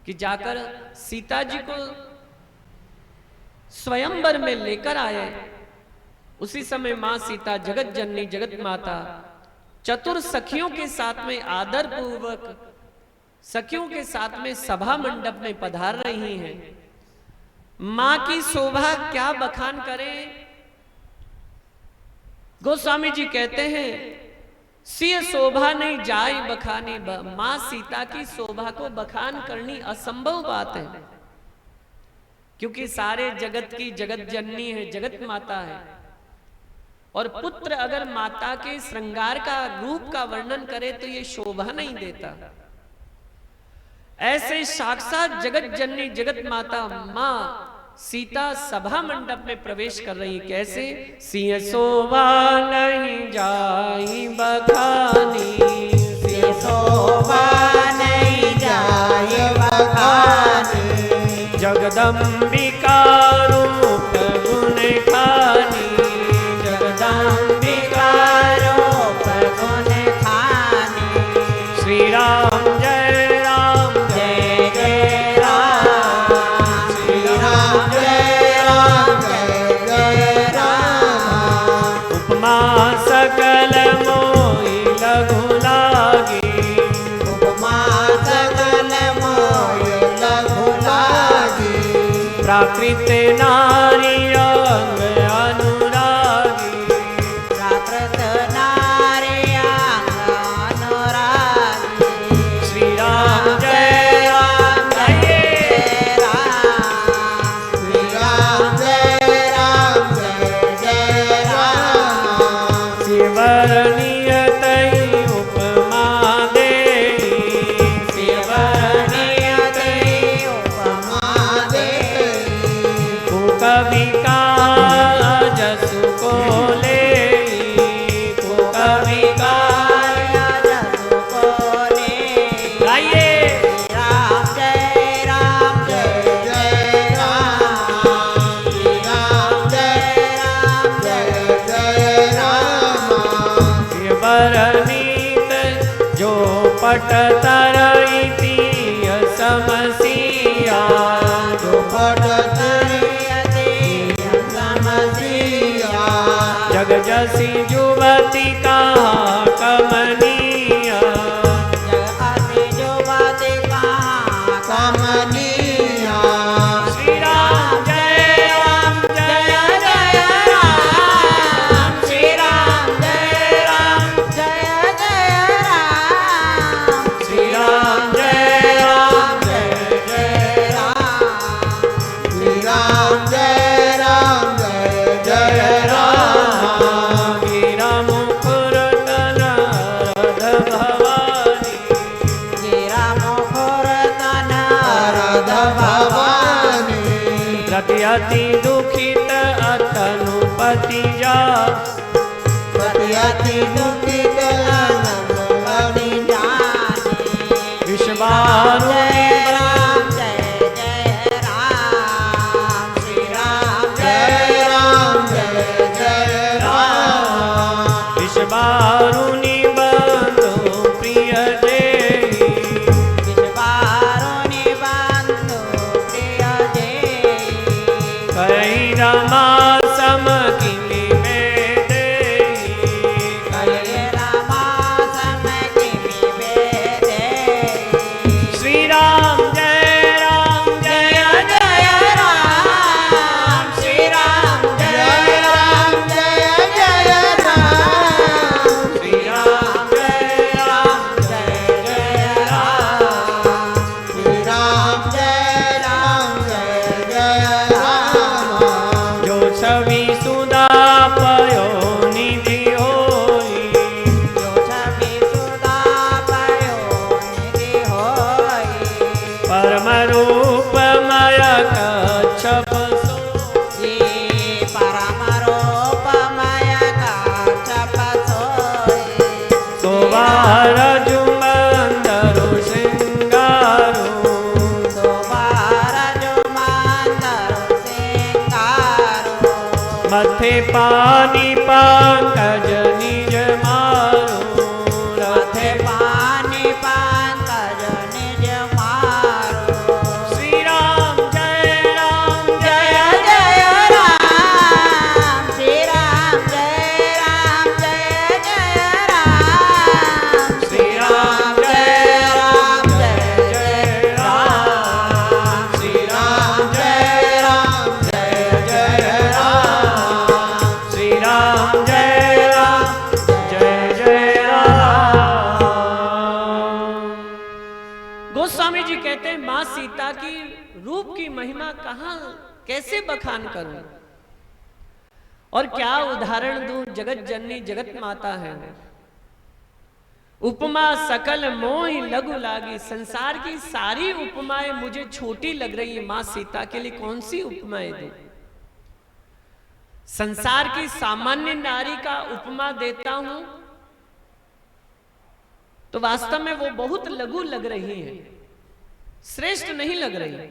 Speaker 1: कि जाकर सीता जी को स्वयंवर में लेकर आए। उसी समय मां सीता जगत जननी जगत माता चतुर सखियों के साथ में आदर पूर्वक सखियों के साथ में सभा मंडप में पधार रही हैं। मां की शोभा क्या बखान करें। गोस्वामी जी कहते हैं सिय शोभा नहीं जाय बखानी। मां सीता की शोभा को बखान करनी असंभव बात है, क्योंकि सारे जगत की जगत जननी है, जगत माता है। और पुत्र अगर माता के श्रृंगार का रूप का वर्णन करे तो ये शोभा नहीं देता। ऐसे साक्षात जगत जननी जगत माता मां सीता सभा मंडप में प्रवेश कर रही। कैसे? सिंह शोभा नहीं जाई बखानी,
Speaker 3: सिंह शोभा नहीं जाए बखानी,
Speaker 1: जगदम्बिका रूप गुण खानी,
Speaker 3: जगदम्बिका रूप गुण खानी।
Speaker 1: श्री राम जय राम
Speaker 3: जय जय राम, श्री राम जय राम, जय जय राम।
Speaker 1: उपमा सकल मोहि लघु लागी,
Speaker 3: उपमा सकल मोहि लघु लागी,
Speaker 1: प्राकृत नारी अंग अनुरागी,
Speaker 3: प्राकृत नारी अंग अनुरागी।
Speaker 1: श्री राम जय राम
Speaker 3: जय राम, श्री राम जय राम, जय जय राम।
Speaker 1: शिवरनियत उपमा देहि,
Speaker 3: शिवनियत उपमा देहि,
Speaker 1: कवि काज सुको लेहि, कवि काज
Speaker 3: जसु को लेहि।
Speaker 1: गाइए।
Speaker 3: राम जय राम, जय जय राम, श्री राम जय राम, जय जय राम।
Speaker 1: शिवरनीत जो पट तरैती समसिया,
Speaker 3: जो पट तरियते समसिया,
Speaker 1: जग जसी जुवती का कमनिया,
Speaker 3: जग आसी जुवती कहाँ कमनिया।
Speaker 1: श्री राम जय राम, जय जय राम,
Speaker 3: श्री राम जय राम, जय जय राम।
Speaker 1: श्री राम जय राम,
Speaker 3: जय जय राम, श्री राम जय राम, जय जय राम।
Speaker 1: गिरा मुकुर तनरद भवानी,
Speaker 3: गिरा मुखर तनारद भवानी,
Speaker 1: रति अति दुखित अतनुपति जा,
Speaker 3: पति अति दुखित आनंद बनि जानी।
Speaker 1: विश्वारू
Speaker 3: जय राम, जय जय राम, श्री राम जय राम, जय जय राम।
Speaker 1: विश्वारुनि बंधु प्रिय देहि,
Speaker 3: विश्वारुनि बंधु प्रिय देहि,
Speaker 1: कहि रमा सम किमि में देहि,
Speaker 3: कहि रमा सम किमि में देहि।
Speaker 1: श्री राम जय राम, जय
Speaker 3: जय राम, श्री राम जय राम, जय जय राम।
Speaker 1: श्री राम जय राम,
Speaker 3: जय जय राम, श्री राम जय राम, जय जय राम।
Speaker 1: जो छवि सुधा पयो निधि होई,
Speaker 3: जो छवि सुधा पयो निधि होई,
Speaker 1: परम रूप मय कच्छप सोई,
Speaker 3: ये परम रूपमय कच्छप सोई।
Speaker 1: सोवार जुमंदरु श्रृंगारो,
Speaker 3: शोभार जुमंदरु सिंगारो,
Speaker 1: मथे पानी पंकज निज मारो,
Speaker 3: रथे पानी पंकज निज मारो।
Speaker 1: श्री राम जय राम,
Speaker 3: जय जय राम, श्री राम जय राम, जय जय राम।
Speaker 1: श्री राम जय राम, जय जय राम,
Speaker 3: श्री राम जय राम, जय जय राम।
Speaker 1: श्री राम जय राम, जय जय राम। गोस्वामी जी कहते हैं मां सीता की रूप की महिमा कहां कैसे बखान करूं और क्या उदाहरण दूं। जगत जननी जगत माता है उपमा सकल मोहि लघु लागी। संसार की सारी उपमाएं मुझे छोटी लग रही है, मां सीता के लिए कौन सी उपमाएं दूं? संसार की सामान्य नारी का उपमा देता हूं तो वास्तव में वो बहुत लघु लग रही है, श्रेष्ठ नहीं लग रही।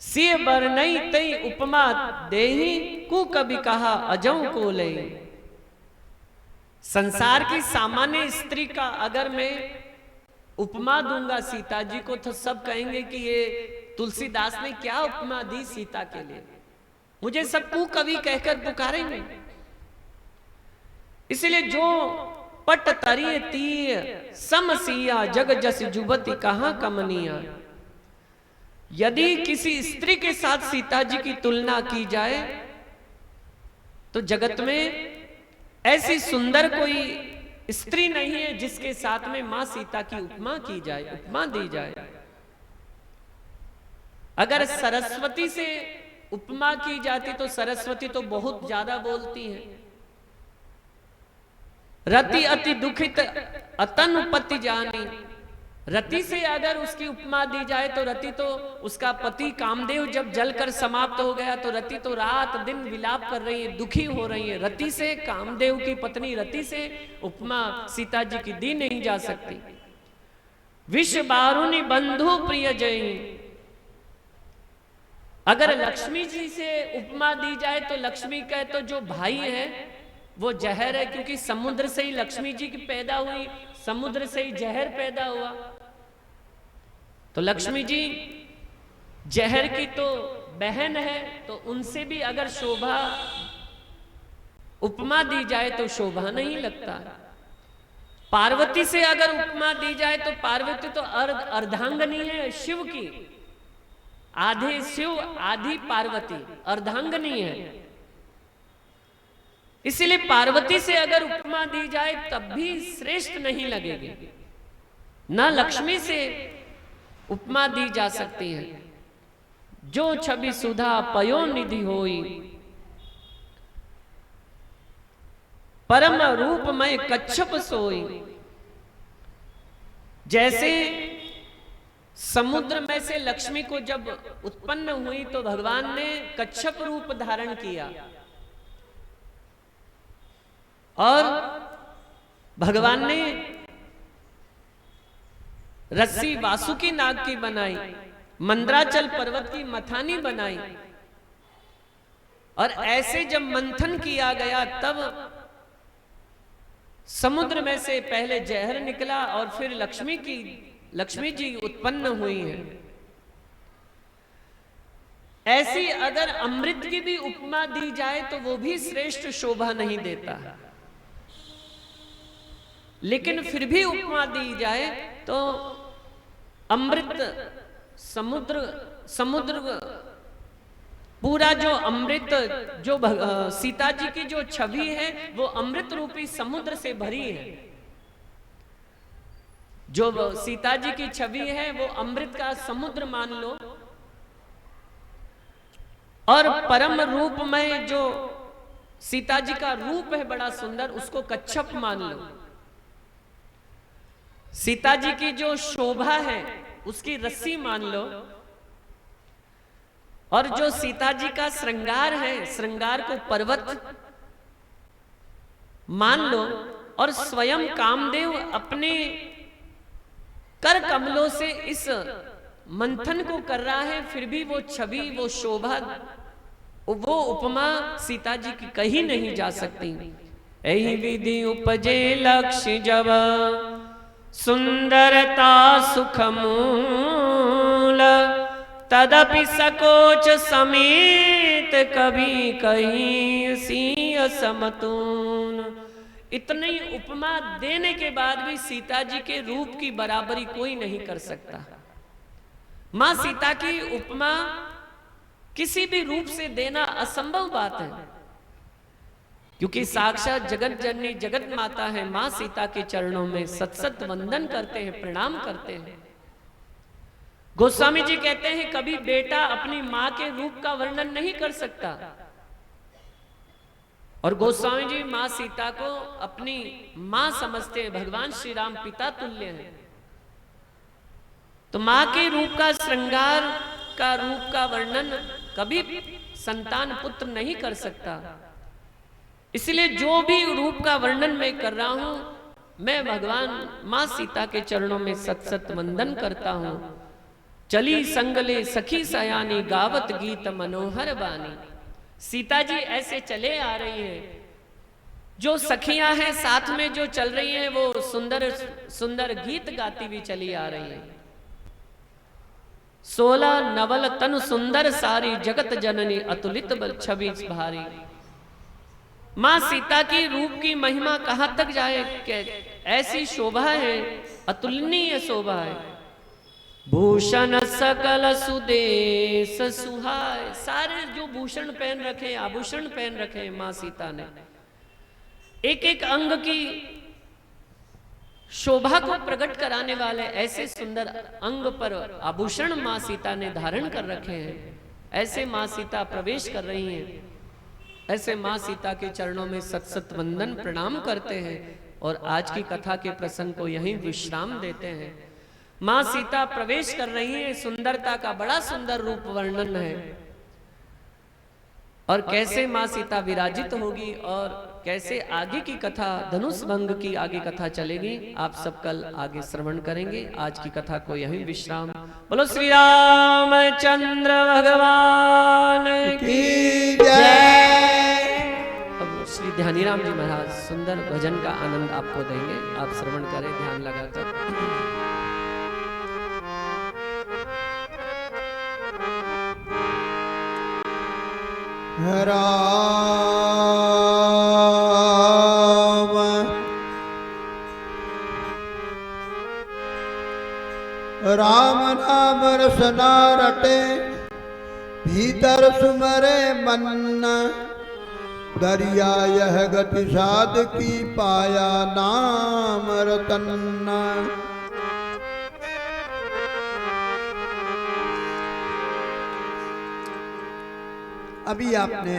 Speaker 1: सिय बरनई तई उपमा देही, कु कभी कहा अजऊ को ले। संसार की सामान्य स्त्री का अगर मैं उपमा दूंगा सीता जी को तो सब कहेंगे कि ये तुलसीदास ने क्या उपमा दी सीता के लिए, मुझे सब कु कवि कहकर पुकारेंगे। इसलिए जो पट तरिय तीय समसिया, जग जस जुबती कहां कमनिया। यदि किसी स्त्री के साथ सीता जी की तुलना की जाए तो जगत में ऐसी सुंदर कोई स्त्री नहीं है जिसके साथ में मां सीता की उपमा की जाए, उपमा दी जाए। अगर सरस्वती से उपमा की जाती तो सरस्वती तो बहुत ज्यादा बोलती हैं। रति अति दुखित अतनुपति जानी। रति से अगर उसकी उपमा दी जाए तो रति तो उसका पति कामदेव जब जलकर समाप्त हो गया तो रति तो रात दिन विलाप कर रही है, दुखी हो रही है। रति से, कामदेव की पत्नी रति से उपमा सीता जी की दी नहीं जा सकती। विश्व बारुनी बंधु प्रिय जय। अगर लक्ष्मी जी से उपमा दी जाए तो लक्ष्मी का तो जो भाई है वो जहर है, क्योंकि समुद्र से ही लक्ष्मी जी की पैदा हुई, समुद्र से ही जहर पैदा हुआ। तो लक्ष्मी जी जहर की तो बहन है, तो उनसे भी अगर शोभा उपमा दी जाए तो शोभा नहीं लगता। पार्वती से अगर उपमा दी जाए तो पार्वती तो अर्धांगनी है शिव की, आधे शिव आधी पार्वती, अर्धांगनी है। इसलिए पार्वती से अगर उपमा दी जाए तब भी श्रेष्ठ नहीं लगेगी। न लक्ष्मी से उपमा दी जा सकती है। जो छवि सुधा पयो निधि होई, परम रूपमय कच्छप सोई। जैसे समुद्र में से लक्ष्मी को जब उत्पन्न हुई तो भगवान ने कच्छप रूप धारण किया और भगवान ने रस्सी वासुकी नाग की बनाई, मंद्राचल पर्वत की मथानी बनाई। और ऐसे जब मंथन किया गया तब समुद्र में से पहले जहर निकला और फिर लक्ष्मी जी उत्पन्न हुई है। ऐसी अगर अमृत की भी उपमा दी जाए तो वो भी श्रेष्ठ शोभा नहीं देता। लेकिन फिर भी उपमा दी जाए तो अमृत समुद्र पूरा जो अमृत, जो सीता जी की जो छवि है वो अमृत रूपी समुद्र से भरी है। जो सीता जी की छवि है वो अमृत का समुद्र मान लो। और परम रूप में जो सीता जी का रूप है बड़ा सुंदर, उसको कच्छप मान लो। सीता जी की जो शोभा है उसकी रस्सी मान लो। और जो सीता जी का श्रृंगार है, श्रृंगार को पर्वत मान लो। और स्वयं कामदेव अपने कर कमलों से इस मंथन को कर रहा है, फिर भी वो छवि, वो शोभा, वो उपमा सीता जी की कही नहीं जा सकती। यही विधि उपजे लक्ष्य जब, सुंदरता सुख मूल। तदपि सकोच समेत कभी कहीं सिंह समतून। इतनी उपमा देने के बाद भी सीता जी के रूप की बराबरी कोई नहीं कर सकता। मां सीता की उपमा किसी भी रूप से देना असंभव बात है, क्योंकि साक्षात जगत जननी जगत माता है। मां सीता के चरणों में सत सत वंदन करते हैं, प्रणाम करते हैं। गोस्वामी जी कहते हैं कभी बेटा अपनी मां के रूप का वर्णन नहीं कर सकता। और गोस्वामी जी माँ सीता को अपनी माँ समझते हैं, भगवान श्री राम पिता तुल्य हैं। तो माँ के रूप का श्रृंगार का रूप का वर्णन कभी संतान पुत्र नहीं कर सकता। इसलिए जो भी रूप का वर्णन मैं कर रहा हूं, मैं भगवान माँ सीता के चरणों में सत सत वंदन करता हूं। चली संगले सखी सयानी गावत गीत मनोहर बानी। सीता जी ऐसे चले आ रही हैं, जो सखियां हैं साथ में जो चल रही हैं वो सुंदर सुंदर गीत गाती हुई चली आ रही हैं। 16 नवल तन सुंदर सारी जगत जननी अतुलित बल छवि भारी। मां सीता की रूप की महिमा कहां तक जाए, ऐसी शोभा है, अतुलनीय शोभा है। भूषण सकल सुदेश सुहाय। सारे जो भूषण पहन रखे, आभूषण पहन रखे मां सीता ने, एक एक अंग की शोभा को प्रकट कराने वाले ऐसे सुंदर अंग पर आभूषण मां सीता ने धारण कर रखे हैं। ऐसे मां सीता प्रवेश कर रही हैं। ऐसे मां सीता के चरणों में सत सत वंदन प्रणाम करते हैं और आज की कथा के प्रसंग को यहीं विश्राम देते हैं। मां सीता प्रवेश कर रही है, सुंदरता का बड़ा सुंदर रूप वर्णन है और कैसे मां सीता विराजित होगी और कैसे आगे की कथा, धनुष भंग की आगे कथा चलेगी, आप सब कल आगे श्रवण करेंगे। आज की कथा को यहीं विश्राम। बोलो श्री रामचंद्र भगवान की जय। अब श्री ध्यानीराम जी महाराज सुंदर भजन का आनंद आपको देंगे, आप श्रवण करें ध्यान लगाकर।
Speaker 3: राम नाम रसना रटे भीतर सुमरे मन। दरिया यह गति साध की पाया नाम रतन। अभी आपने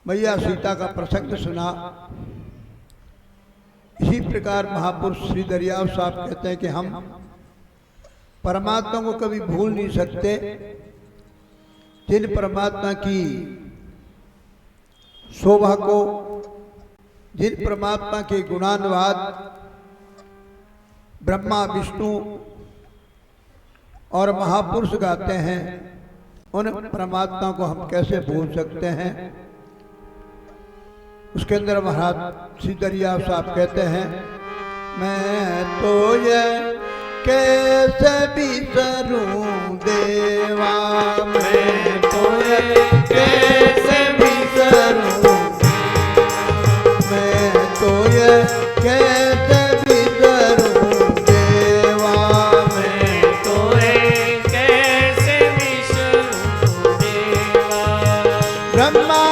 Speaker 3: मैया सीता का प्रसंग सुना। इसी प्रकार महापुरुष श्री दरियाव साहब कहते हैं कि हम परमात्मा को कभी भूल नहीं सकते, जिन परमात्मा की शोभा को, जिन परमात्मा के गुणानुवाद ब्रह्मा विष्णु और महापुरुष गाते हैं, उन परमात्मा को हम कैसे भूल सकते हैं। उसके अंदर महाराज श्री दरियाव साहब कहते हैं, मैं तो ये कैसे बिसरूं देवा, मैं तो ये कैसे बिसरूं, मैं तो ये कैसे बिसरूं देवा, मैं तो ये कैसे बिसरूं देवा। ब्रह्मा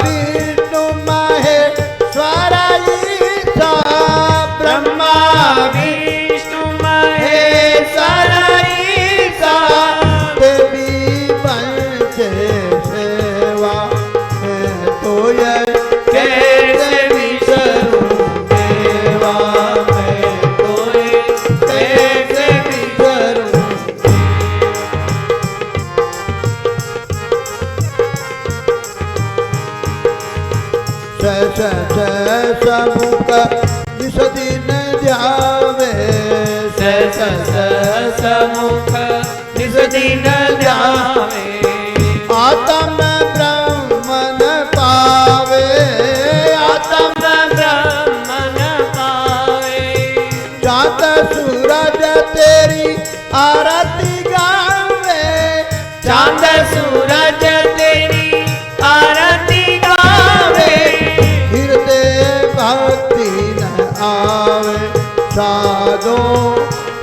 Speaker 3: विष्णु महेश्वर ईसा, ब्रह्मा विष्णु महेश्वर ईसा, देवी पंच सेवा, मैं तो ये कैसे बिसरूं देवा, मैं तो ये कैसे बिसरूं। समुख निस दिन ध्यावे, समुख निस दिन ध्यावे, आत्म ब्रह्मन पावे, आत्म ब्रह्मन पावे। चाँद सूरज तेरी आरती गावे, चाँद सूरज तेरी आरती गावे। हृदय भक्ति न आवे साधो,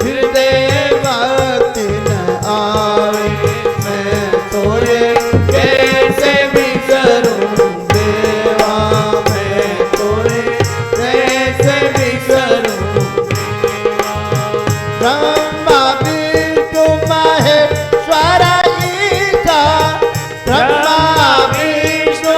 Speaker 3: हृदय भक्ति न आवे, मैं तो ये कैसे बिसरूं देवा, मैं तो ये कैसे बिसरूं देवा। ब्रह्मा विष्णु महेश्वर ईसा, ब्रह्मा विष्णु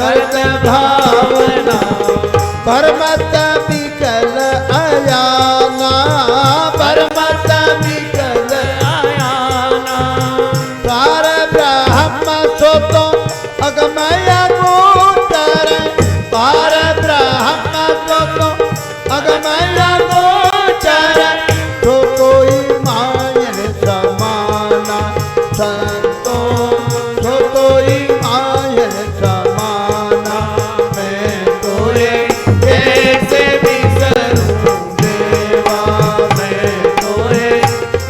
Speaker 3: करत भावना परमत विकल अयाना परमत विकल
Speaker 1: आयाना
Speaker 3: सार ब्रह्म सो तो अगमय गोचर पार ब्रह्म सो तो अगमय गोचर तो कोई मायन समाना संतो तो कोई मायन समाना मैं तोरे कैसे बिसरूं देवा मैं तोरे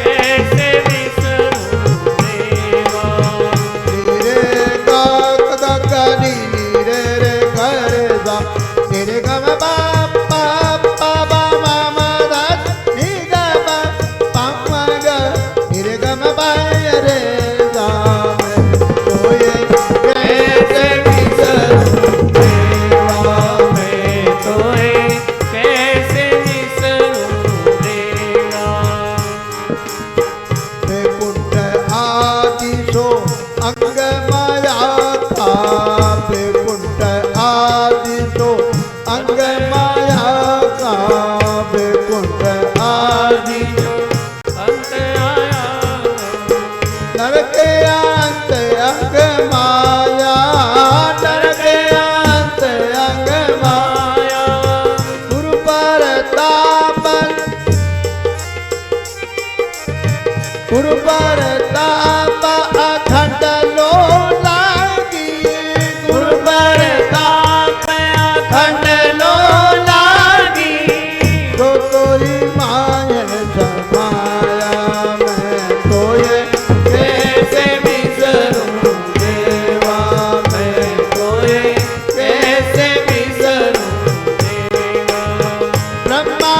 Speaker 1: कैसे विसरूं देवा
Speaker 3: रे गा गा गा नी रे रे गा रे गा रे गा मा पा पा पा बा मा मा दा नी गा मा पा मा गा रे गा मा पा रे गा मैं तोये कैसे बिसरूं देवा मैं
Speaker 1: तोए कैसे विसरूं देवा
Speaker 3: कुंठ आदि सो अंग माया था कुंठ आदि सो अंग माया का कुंठ आदि
Speaker 1: अंत आया
Speaker 3: नरक अंत अंग माया नरक अंत अंग माया गुरु पर तापन गुरु पर ताप अखंड लो लागी गुरु पर ताप अखंड लो लागी तो कोई मायन समाया मैं तोये कैसे बिसरूं देवा मैं तोये कैसे बिसरूं
Speaker 1: देवा
Speaker 3: ब्रह्मा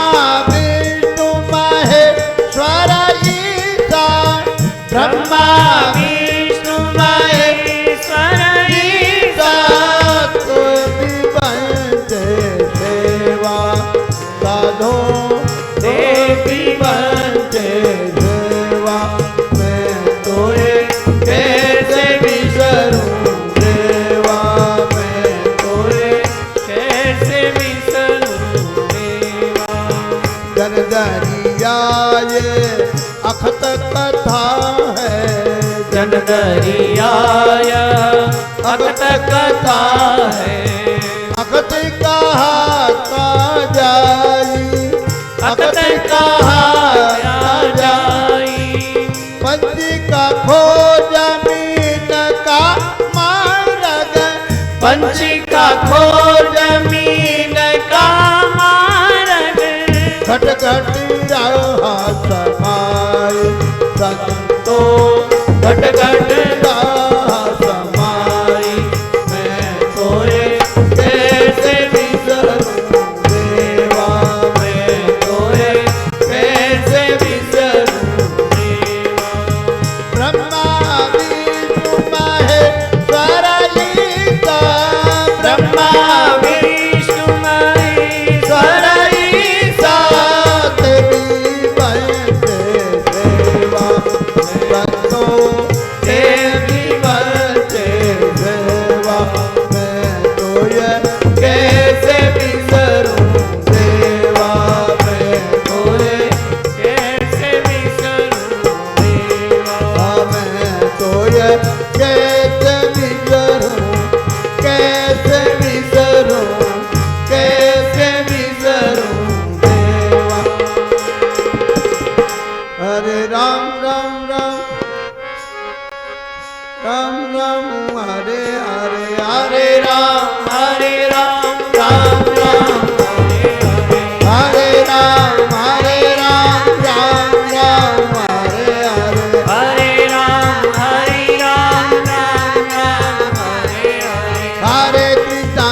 Speaker 3: विष्णु महेश्वर ईसा ब्रह्मा विष्णु महेश्वर ईसा तो भी बनते सेवा साधो देवी बनते सेवा मैं तोये कैसे बिसरूं देवा मैं तोये
Speaker 1: कैसे विसरूं देवा
Speaker 3: जनदरिया ये अखत कथा है
Speaker 1: जनदरियाया अखत कथा है
Speaker 3: अखत कहा का जाई
Speaker 1: अखत कहा जाई
Speaker 3: पंछी का खो जमीन का मार्ग
Speaker 1: पंछी का खो जमीन का मार्ग
Speaker 3: घट घट रहा समाई संतो घट घट रहा समाई मैं तोये कैसे बिसरूं देवा मैं तोये कैसे बिसरूं देवा ब्रह्मा विष्णु महेश्वर ईसा ब्रह्मा
Speaker 1: विष्णु
Speaker 3: महेश्वर ईसा देवी बनते सेवा संतो देवी बनते सेवा मैं तोये कैसे बिसरूं देवा मैं तोये
Speaker 1: कैसे विसरूं देवा
Speaker 3: मैं तोये कैसे बिसरूं कैसे बिसरूं कैसे बिसरूं देवा हरे राम राम राम राम राम हरे हरे हरे राम राम राम हरे राम राम राम हरे हरे
Speaker 1: हरे राम राम राम राम हरे हरे
Speaker 3: हरे कृष्णा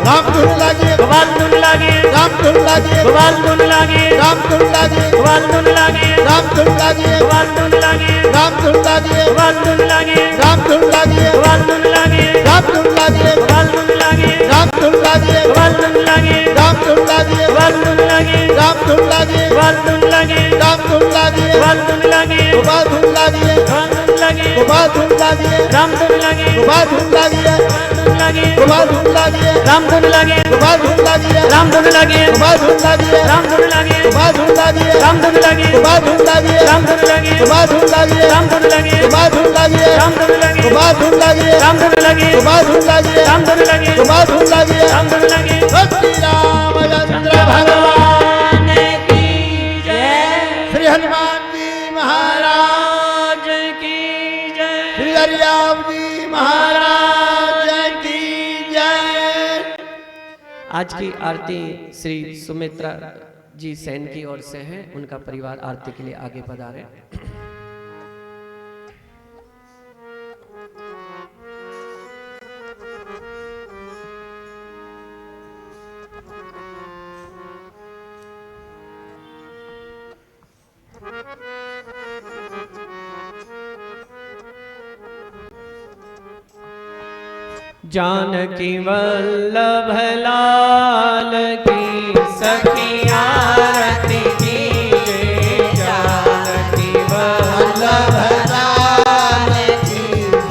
Speaker 3: राम धुन लागे
Speaker 1: गोपाल धुन लागे
Speaker 3: राम धुन लागे
Speaker 1: गोपाल धुन लागे
Speaker 3: राम धुन लागे
Speaker 1: गोपाल धुन लागे
Speaker 3: राम धुन लागे
Speaker 1: गोपाल धुन लागे
Speaker 3: राम धुन लागे
Speaker 1: गोपाल धुन लागे
Speaker 3: राम धुन लागे
Speaker 1: गोपाल धुन लागे
Speaker 3: राम धुन लागे
Speaker 1: गोपाल धुन लागे
Speaker 3: राम धुन लागे
Speaker 1: गोपाल धुन लागे
Speaker 3: राम धुन लागे
Speaker 1: गोपाल धुन लागे
Speaker 3: राम धुन लागे
Speaker 1: गोपाल धुन लागे
Speaker 3: राम धुन लागे
Speaker 1: गोपाल धुन लागे
Speaker 3: गोपाल धुन लागे
Speaker 1: गोपाल धुन लागे
Speaker 3: गोपाल धुन लागे
Speaker 1: राम धुन लागे
Speaker 3: गोपाल धुन लागे
Speaker 1: गोपाल धुन लागे
Speaker 3: गोपाल धुन लागे
Speaker 1: राम धुन लागे
Speaker 3: गोपाल धुन लागे
Speaker 1: राम धुन लागे
Speaker 3: गोपाल धुन लागे
Speaker 1: राम धुन लागे
Speaker 3: गोपाल धुन लागे
Speaker 1: राम धुन लागे
Speaker 3: गोपाल धुन लागे
Speaker 1: राम धुन लागे
Speaker 3: गोपाल धुन लागे
Speaker 1: राम धुन लागे
Speaker 3: गोपाल धुन लागे
Speaker 1: राम धुन लागे
Speaker 3: गोपाल धुन लागे
Speaker 1: राम धुन लागे
Speaker 3: गोपाल धुन लागे
Speaker 1: राम धुन लागे
Speaker 3: गोपाल धुन लागे
Speaker 1: राम धुन लागे
Speaker 3: श्री रामचंद्र
Speaker 1: भगवान की जय
Speaker 3: श्री हनुमान जी महाराज
Speaker 1: की जय
Speaker 3: श्री हरिराम जी महाराज की जय।
Speaker 1: आज की आरती श्री सुमित्रा जी सेन की ओर से है। उनका परिवार आरती के लिए आगे पधारे। जानकी वल्लभ लाल की सखी आरती कीजिए। जानकी वल्लभ
Speaker 3: लाल की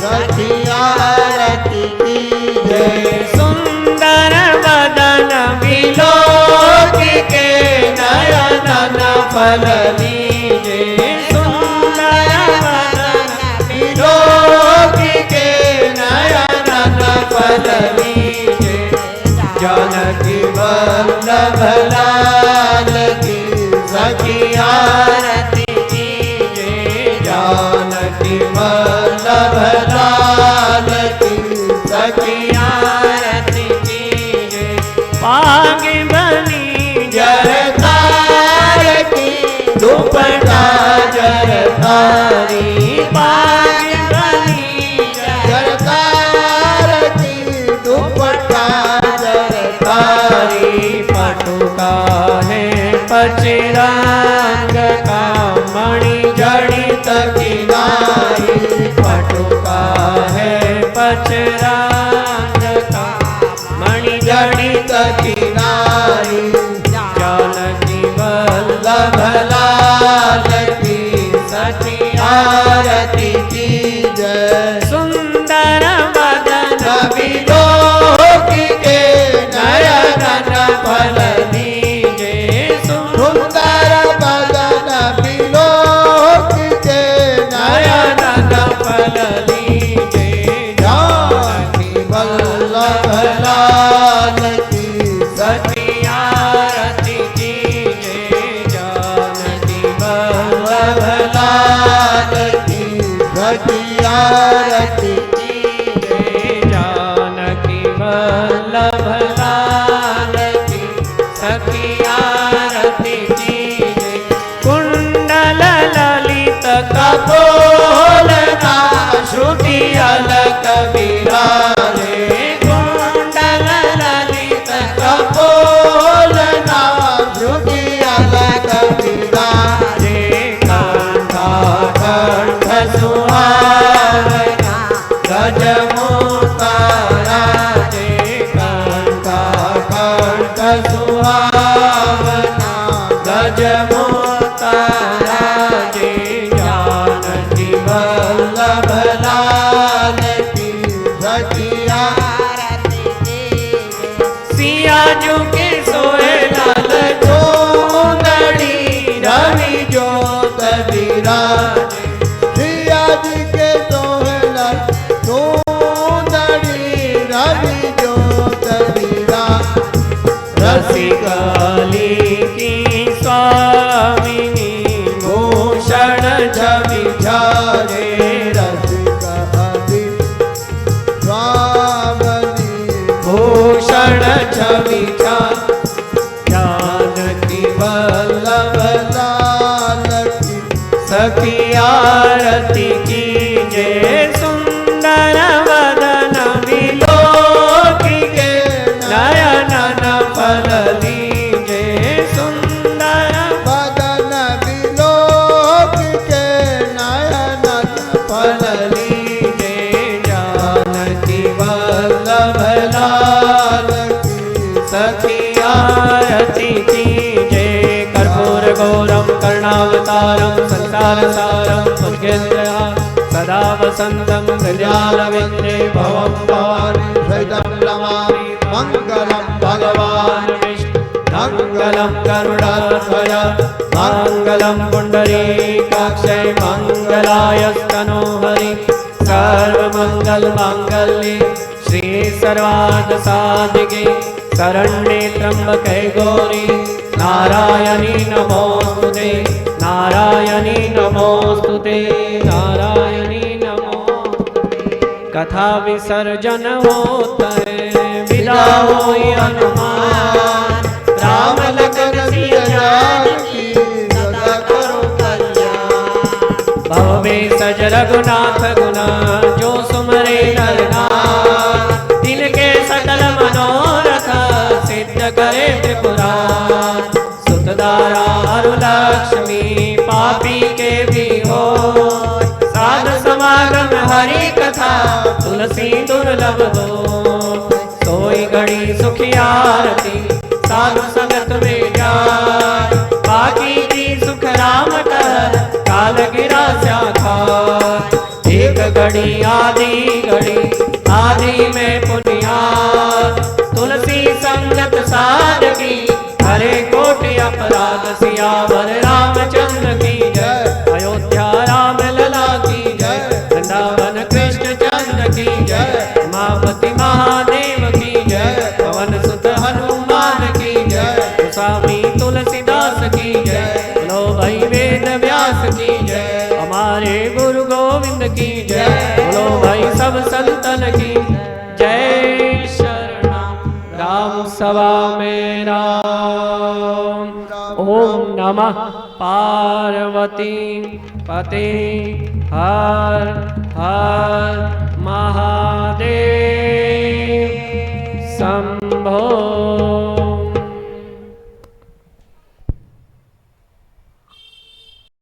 Speaker 3: सखी आरती कीजिए।
Speaker 1: सुंदर वदन विलोकी के नयन फल लीजिए। सुंदर वदन विलोकी के नयन फल लीजिए। जानकी वल्लभ लाल की सखी आरती कीजिए। जानकी वल्लभ लाल की सखी आरती कीजिए। पाग बनी जरतार की दुपट्टा जरतारी। पाग बनी
Speaker 3: जरतार की दुपट्टा
Speaker 1: जरतारी। पटुका है पचरंग का मणि जड़ित किनारी। पटुका है पचरंग का मणि जड़ित किनारी। जानकी वल्लभ लाल की सखी आरती कीजिए। सुंदर वदन विलोकी के नयन फल लीजिए।
Speaker 3: सुंदर बदन विलोकी के
Speaker 1: नयन फल लीजिए। जानकी
Speaker 3: वल्लभ लाल की
Speaker 1: सखी आरती कीजिए। जानकी वल्लभ लाल
Speaker 3: की सखी आरती
Speaker 1: कीजिए। जानकी वल्लभ लाल की सखी आरती कीजिए। कुंडल ललित कपोल ना श्रुति अलक विराजे। कुंडल ललित कपोल ना श्रुति अलक विराजे। कंठा कंठ सुहावना गज मोताराजे। कंठा कंठ सुहावना गज मोताराजे। जानकी वल्लभ लाल की
Speaker 3: सखी आरती
Speaker 1: सिया जो के सोए लाल चोंदड़ी रवि ज्योत विराजे।
Speaker 3: सिया जी के सोहला सुंदरी रवि ज्योत विराज।
Speaker 1: रसिकाली की स्वामिनी भूषण छवि झारे।
Speaker 3: रसिका हरि स्वामी
Speaker 1: भूषण छवि झारे। जानकी वल्लभ
Speaker 3: लाल की
Speaker 1: सखी आरती कीजिए। सुंदर वदन विलोकी के नयन सखी आरती कीजे। कर्पूर गौरम करुणावतारम संसार सारम मुद्गेन्द्रया सदा वसंतम हृदयारविंदे भवं भवानी
Speaker 3: सहितं नमामि मंगलम भगवान
Speaker 1: विष्णु मंगलम गरुड़ध्वज मंगलम पुंडरीकाक्षय मंगलायस्तनो हरि सर्वमंगल मांगल्ये श्री सर्वार्थ साधिके शरण्ये त्र्यंबके गौरी नारायणी नमोस्तुते नारायणी नमोस्तुते नारायणी नमोस्तुते। कथा विसर्जन होता है विदा होई हनुमान राम लखन सिया जानकी
Speaker 3: सदा करो कल्याण।
Speaker 1: भवे सज रघुनाथ गुना जो सुमरे नर नाथ तिनके सकल मनोरथ सिद्ध करे त्रिपुरार। सुतदारा अरु लक्ष्मी पापी के भी हो साध समागम हरि कथा तुलसी दुर्लभ हो। सोई घड़ी सुखी आरती साधु संगत में जाय बाकी की सुख राम कर काल गिरा स्याखार। एक घड़ी आदि में पुनियाद तुलसी संगत साधकी हरे कोटि अपराध सियावर रामचंद्र की जय। अयोध्या राम लला की जय वृंदावन कृष्ण चंद्र की जय। उमापति महादेव की जय पवन सुत हनुमान की जय। स्वामी तुलसीदास की जय लो भाई वेद व्यास की जय। हमारे गुरु गोविंद की जय लो भाई सब संतन की जय। शरणम राम सभा में राम। ओम नमः पार्वती पते हर हर महादेव शंभो